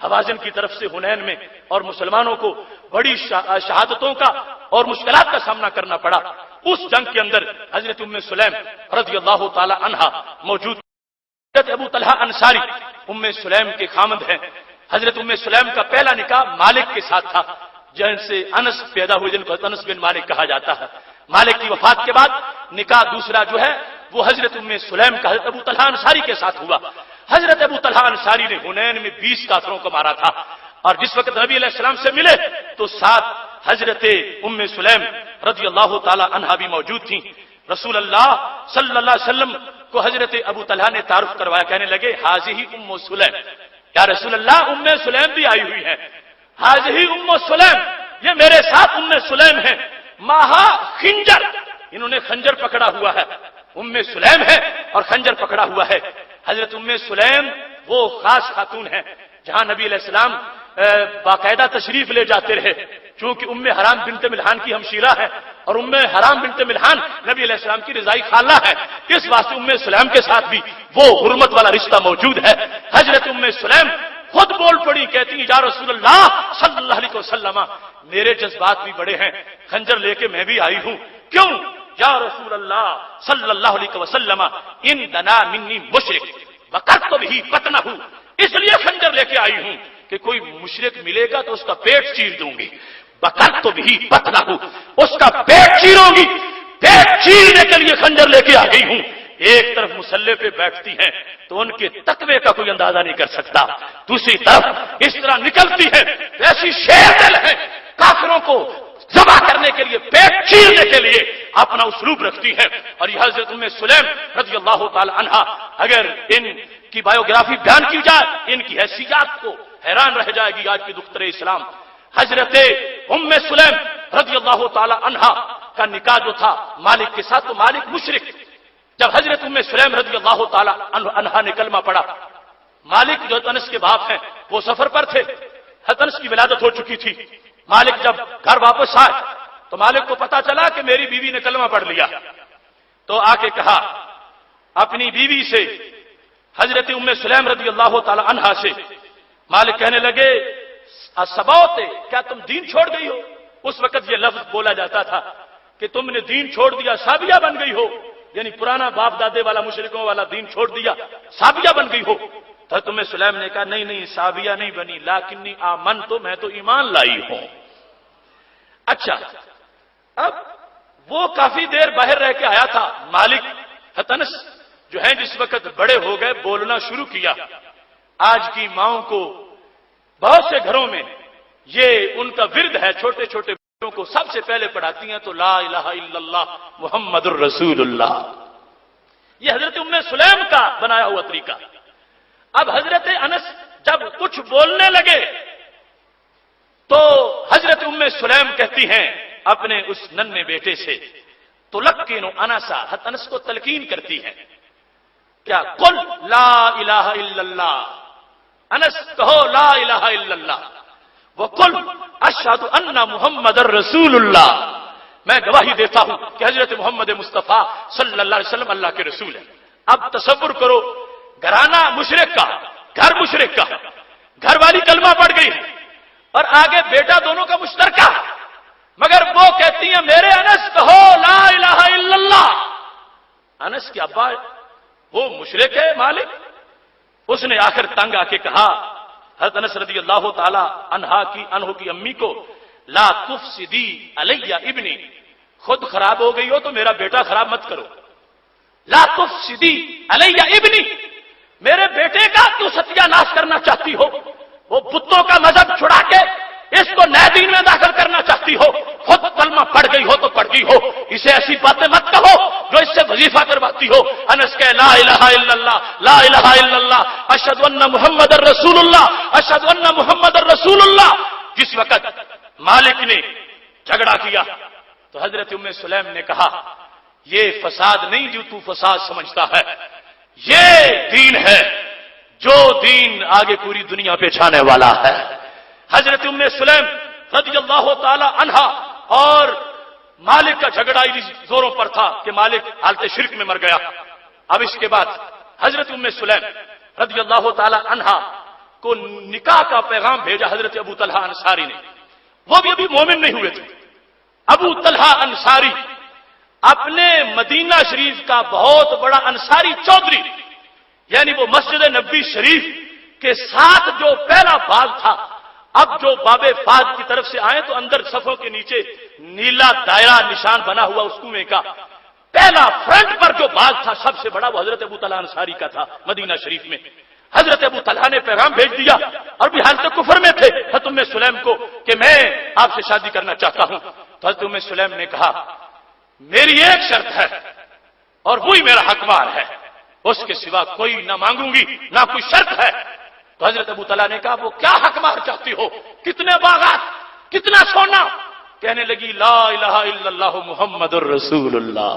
حوازن کی طرف سے حنین میں، اور مسلمانوں کو بڑی شہادتوں کا اور مشکلات کا سامنا کرنا پڑا۔ اس جنگ کے اندر حضرت ام سلیم رضی اللہ تعالی عنہا موجود۔ حضرت ابو طلحہ انصاری ام سلیم کے خامد ہیں۔ حضرت ام سلیم کا پہلا نکاح مالک کے ساتھ تھا، جن سے انس پیدا ہوئے، جن کو انس بن مالک کہا جاتا ہے۔ مالک کی وفات کے بعد نکاح دوسرا جو ہے وہ حضرت ام سلیم کا حضرت ابو طلحہ انصاری کے ساتھ ہوا۔ حضرت ابو طلحہ انصاری نے حنین میں 20 کافروں کو مارا تھا، اور جس وقت نبی علیہ السلام سے ملے تو ساتھ حضرت ام سلیم رضی اللہ تعالی عنہا بھی موجود تھیں۔ رسول اللہ صلی اللہ علیہ وسلم کو حضرت ابو طلحہ نے تعارف کروایا، کہنے لگے حاذہ ام سلیم، یا رسول اللہ ام سلیم بھی آئی ہوئی ہے۔ حاذہ ام سلیم، یہ میرے ساتھ ام سلیم ہیں، ماہا خنجر، انہوں نے خنجر پکڑا ہوا ہے، ام سلیم ہے اور خنجر پکڑا ہوا ہے۔ حضرت ام سلیم وہ خاص خاتون ہیں جہاں نبی علیہ السلام باقاعدہ تشریف لے جاتے رہے، چونکہ ام حرام بنت ملحان کی ہمشیرہ ہے، اور ام حرام بنت ملحان نبی علیہ السلام کی رضائی خالہ ہے، اس واسطے ام سلیم کے ساتھ بھی وہ حرمت والا رشتہ موجود ہے۔ حضرت ام سلیم خود بول پڑی، کہتی ہیں یا رسول اللہ صلی اللہ علیہ وسلم، میرے جذبات بھی بڑے ہیں، خنجر لے کے میں بھی آئی ہوں۔ کیوں؟ یا رسول اللہ صلی اللہ علیہ وسلم، ان دنا منی مشرک وقت بھی قتلہ، اس لیے خنجر لے کے آئی ہوں کہ کوئی مشرک ملے گا تو اس کا پیٹ چیر دوں گی، وقت بھی قتلہ، اس کا پیٹ چیروں گی، پیٹ چیرنے کے لیے خنجر لے کے آ گئی ہوں۔ ایک طرف مسلح پہ بیٹھتی ہیں تو ان کے تقوی کا کوئی اندازہ نہیں کر سکتا، دوسری طرف اس طرح نکلتی ہے ایسی شیر دل ہے، کافروں کو ذبح کرنے کے لیے، پیٹ چیرنے کے لیے اپنا اسلوب رکھتی ہے۔ اور یہ حضرت ام سلیم رضی اللہ تعالی عنہا، اگر ان کی بایوگرافی بیان کی جائے ان کی حیثیت کو حیران رہ جائے گی آج کی دختر اسلام۔ حضرت ام سلیم رضی اللہ تعالی عنہا کا نکاح جو تھا مالک کے ساتھ، تو مالک مشرک، جب حضرت ام سلیم رضی اللہ تعالی عنہا نے کلمہ پڑھا، مالک جو انس کے باپ ہیں وہ سفر پر تھے، حضرت انس کی ولادت ہو چکی تھی۔ مالک جب گھر واپس آئے تو مالک کو پتا چلا کہ میری بیوی نے کلمہ پڑھ لیا، تو آ کے کہا اپنی بیوی سے، حضرت ام سلیم رضی اللہ تعالی عنہا سے، مالک کہنے لگے اسبوتے، کیا تم دین چھوڑ گئی ہو؟ اس وقت یہ لفظ بولا جاتا تھا کہ تم نے دین چھوڑ دیا، سابیہ بن گئی ہو، یعنی پرانا باپ دادے والا مشرکوں والا دین چھوڑ دیا، سابیہ بن گئی ہو۔ تو ام سلیم نے کہا نہیں نہیں، سابیہ نہیں بنی، لیکنی آمن، تو میں تو ایمان لائی ہوں۔ اچھا، اب وہ کافی دیر باہر رہ کے آیا تھا، مالک انس جو ہیں جس وقت بڑے ہو گئے بولنا شروع کیا۔ آج کی ماؤں کو بہت سے گھروں میں یہ ان کا ورد ہے، چھوٹے چھوٹے بچوں کو سب سے پہلے پڑھاتی ہیں تو لا الہ الا اللہ محمد الرسول اللہ، یہ حضرت ام سلیم کا بنایا ہوا طریقہ۔ اب حضرت انس جب کچھ بولنے لگے تو حضرت ام سلیم کہتی ہیں اپنے اس ننھے بیٹے سے، تلقین انسا، حضرت انس کو تلقین کرتی ہیں، کیا؟ قل لا الہ الا اللہ، انس کہو لا الہ الا اللہ، وقل اشہد ان محمد الرسول اللہ، میں گواہی دیتا ہوں کہ حضرت محمد مصطفیٰ صلی اللہ علیہ وسلم اللہ کے رسول ہیں۔ اب تصور کرو، گھرانہ مشرک کا، گھر مشرک کا، گھر والی کلمہ پڑھ گئی اور آگے بیٹا دونوں کا مشترکہ، مگر وہ کہتی ہیں میرے انس کہو لا الہ الا اللہ۔ انس کے ابا وہ مشرک ہے مالک، اس نے آخر تنگ آ کے کہا حضرت انس رضی اللہ تعالی عنہ کی امی کو، لا تفسدی علی ابنی، خود خراب ہو گئی ہو تو میرا بیٹا خراب مت کرو، لا تفسدی علی ابنی، میرے بیٹے کا تو ستیہ ناش کرنا چاہتی ہو، وہ بتوں کا مذہب چھڑا کے اس کو نئے دین میں داخل کرنا چاہتی ہو، خود کلمہ پڑھ گئی ہو تو پڑھ گئی ہو، اسے ایسی باتیں مت کہو جو اس سے وظیفہ کرواتی ہو۔ انس کہ لا الہ الا اللہ، لا الہ الا اللہ، اشہد ان محمد الرسول اللہ، اشہد ان محمد الرسول اللہ۔ جس وقت مالک نے جھگڑا کیا تو حضرت ام سلیم نے کہا یہ فساد نہیں جو تو فساد سمجھتا ہے، یہ دین ہے جو دین آگے پوری دنیا پہ چھانے والا ہے۔ حضرت ام سلیم رضی اللہ تعالی عنہا اور مالک کا جھگڑا اس زوروں پر تھا کہ مالک حالت شرک میں مر گیا۔ اب اس کے بعد حضرت ام سلیم رضی اللہ تعالی عنہا کو نکاح کا پیغام بھیجا حضرت ابو طلحہ انصاری نے. وہ بھی ابھی مومن نہیں ہوئے تھے. ابو طلحہ انصاری اپنے مدینہ شریف کا بہت بڑا انصاری چودھری، یعنی وہ مسجد نبوی شریف کے ساتھ جو پہلا باغ تھا، اب جو باب فاض کی طرف سے آئے تو اندر صفوں کے نیچے نیلا دائرہ نشان بنا ہوا اس کنویں کا پہلا فرنٹ پر جو باغ تھا سب سے بڑا وہ حضرت ابو طلحہ انصاری کا تھا مدینہ شریف میں. حضرت ابو طلحہ نے پیغام بھیج دیا اور بھی حالت کفر میں تھے حضرت ام سلیم کو کہ میں آپ سے شادی کرنا چاہتا ہوں. تو حضرت ام سلیم نے کہا میری ایک شرط ہے اور وہی میرا حق مال ہے، اس کے سوا کوئی نہ مانگوں گی نہ کوئی شرط ہے. تو حضرت ابو طلحہ نے کہا وہ کیا حق مال چاہتی ہو، کتنے باغات، کتنا سونا؟ کہنے لگی لا الہ الا اللہ محمد الرسول اللہ،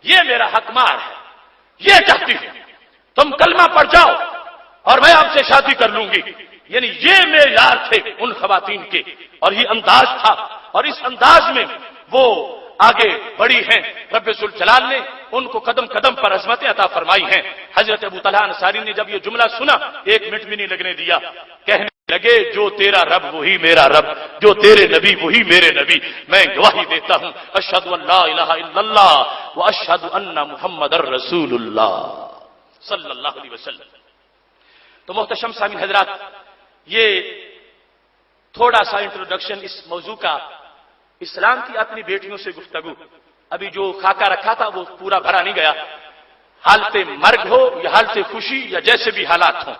یہ میرا حق مال ہے، یہ چاہتی ہوں تم کلمہ پڑھ جاؤ اور میں آپ سے شادی کر لوں گی. یعنی یہ معیار تھے ان خواتین کے اور یہ انداز تھا، اور اس انداز میں وہ آگے بڑی ہیں. رب ذوالجلال نے ان کو قدم قدم پر عظمتیں عطا فرمائی ہیں. حضرت ابو طلحہ انصاری نے جب یہ جملہ سنا 1 منٹ بھی نہیں لگنے دیا، کہنے لگے جو تیرا رب وہی میرا رب، جو تیرے نبی وہی میرے نبی. میں گواہی دیتا ہوں اشہد ان لا الہ الا اللہ واشہد ان محمد رسول اللہ صلی اللہ علیہ وسلم. تو محتشم سامعین حضرات، یہ تھوڑا سا انٹروڈکشن اس موضوع کا، اسلام کی اپنی بیٹیوں سے گفتگو. ابھی جو خاکہ رکھا تھا وہ پورا بھرا نہیں گیا. حالت مرگ ہو یا حالت خوشی یا جیسے بھی حالات ہوں،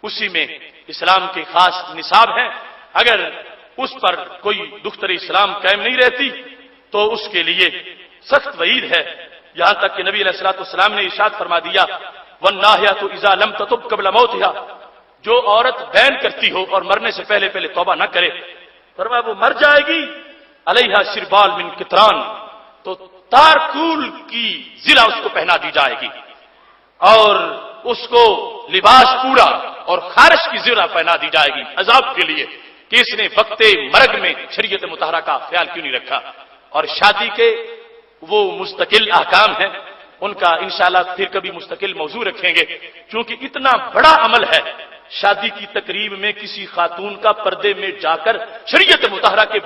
اسی میں اسلام کے خاص نصاب ہیں. اگر اس پر کوئی دختر اسلام قائم نہیں رہتی تو اس کے لیے سخت وعید ہے. یہاں تک کہ نبی علیہ الصلوۃ والسلام نے ارشاد فرما دیا والناحیۃ اذا لم تتب قبل موتها، جو عورت بین کرتی ہو اور مرنے سے پہلے پہلے توبہ نہ کرے، فرمایا وہ مر جائے گی. علیہا سربال من قطران، تو تارکول کی زرہ اس کو پہنا دی جائے گی اور اس کو لباس پورا اور خارش کی زرہ پہنا دی جائے گی عذاب کے لیے کہ اس نے وقت مرگ میں شریعت مطہرہ کا خیال کیوں نہیں رکھا. اور شادی کے وہ مستقل احکام ہیں، ان کا انشاءاللہ پھر کبھی مستقل موضوع رکھیں گے، کیونکہ اتنا بڑا عمل ہے شادی کی تقریب میں کسی خاتون کا پردے میں جا کر شریعت مطہرہ کے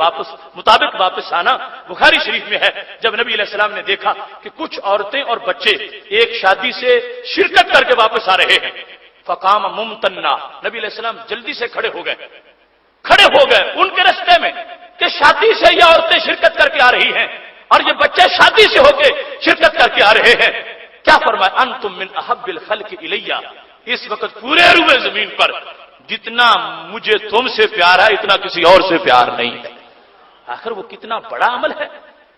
مطابق واپس آنا. بخاری شریف میں ہے جب نبی علیہ السلام نے دیکھا کہ کچھ عورتیں اور بچے ایک شادی سے شرکت کر کے واپس آ رہے ہیں، فقام ممتنا، نبی علیہ السلام جلدی سے کھڑے ہو گئے ان کے راستے میں کہ شادی سے یہ عورتیں شرکت کر کے آ رہی ہیں اور یہ بچے شادی سے ہو کے شرکت کر کے آ رہے ہیں. کیا فرمایا انتم من احب الخلق الیہ، اس وقت پورے روئے زمین پر جتنا مجھے تم سے پیار ہے اتنا کسی اور سے پیار نہیں ہے. آخر وہ کتنا بڑا عمل ہے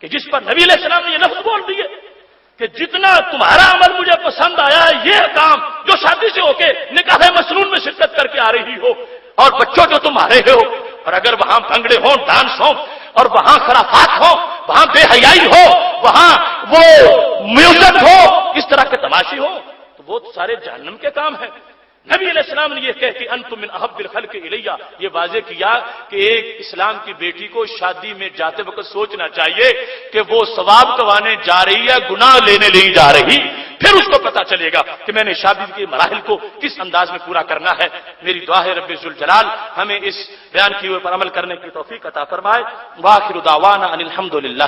کہ جس پر نبی علیہ السلام نے یہ لفظ بول دیے کہ جتنا تمہارا عمل مجھے پسند آیا ہے یہ کام جو شادی سے ہو کے نکاح مسنون میں شرکت کر کے آ رہی ہو اور بچوں جو تم آ رہے ہو، اور اگر وہاں بھنگڑے ہوں، ڈانس ہوں اور وہاں خرافات ہو، وہاں بے حیائی ہو، وہاں وہ میوزک ہو، اس طرح کے تماشے ہو، تو وہ سارے جہنم کے کام ہیں. نبی علیہ السلام نے یہ کہہ کہ انتم من احب الخلق الیہ یہ واضح کیا کہ ایک اسلام کی بیٹی کو شادی میں جاتے وقت سوچنا چاہیے کہ وہ ثواب کمانے جا رہی ہے، گناہ لینے نہیں جا رہی. پھر اس کو پتا چلے گا کہ میں نے شادی کے مراحل کو کس انداز میں پورا کرنا ہے. میری دعا ہے رب ذوالجلال ہمیں اس بیان کیے ہوئے پر عمل کرنے کی توفیق عطا فرمائے. وآخر دعوانا ان الحمد للہ.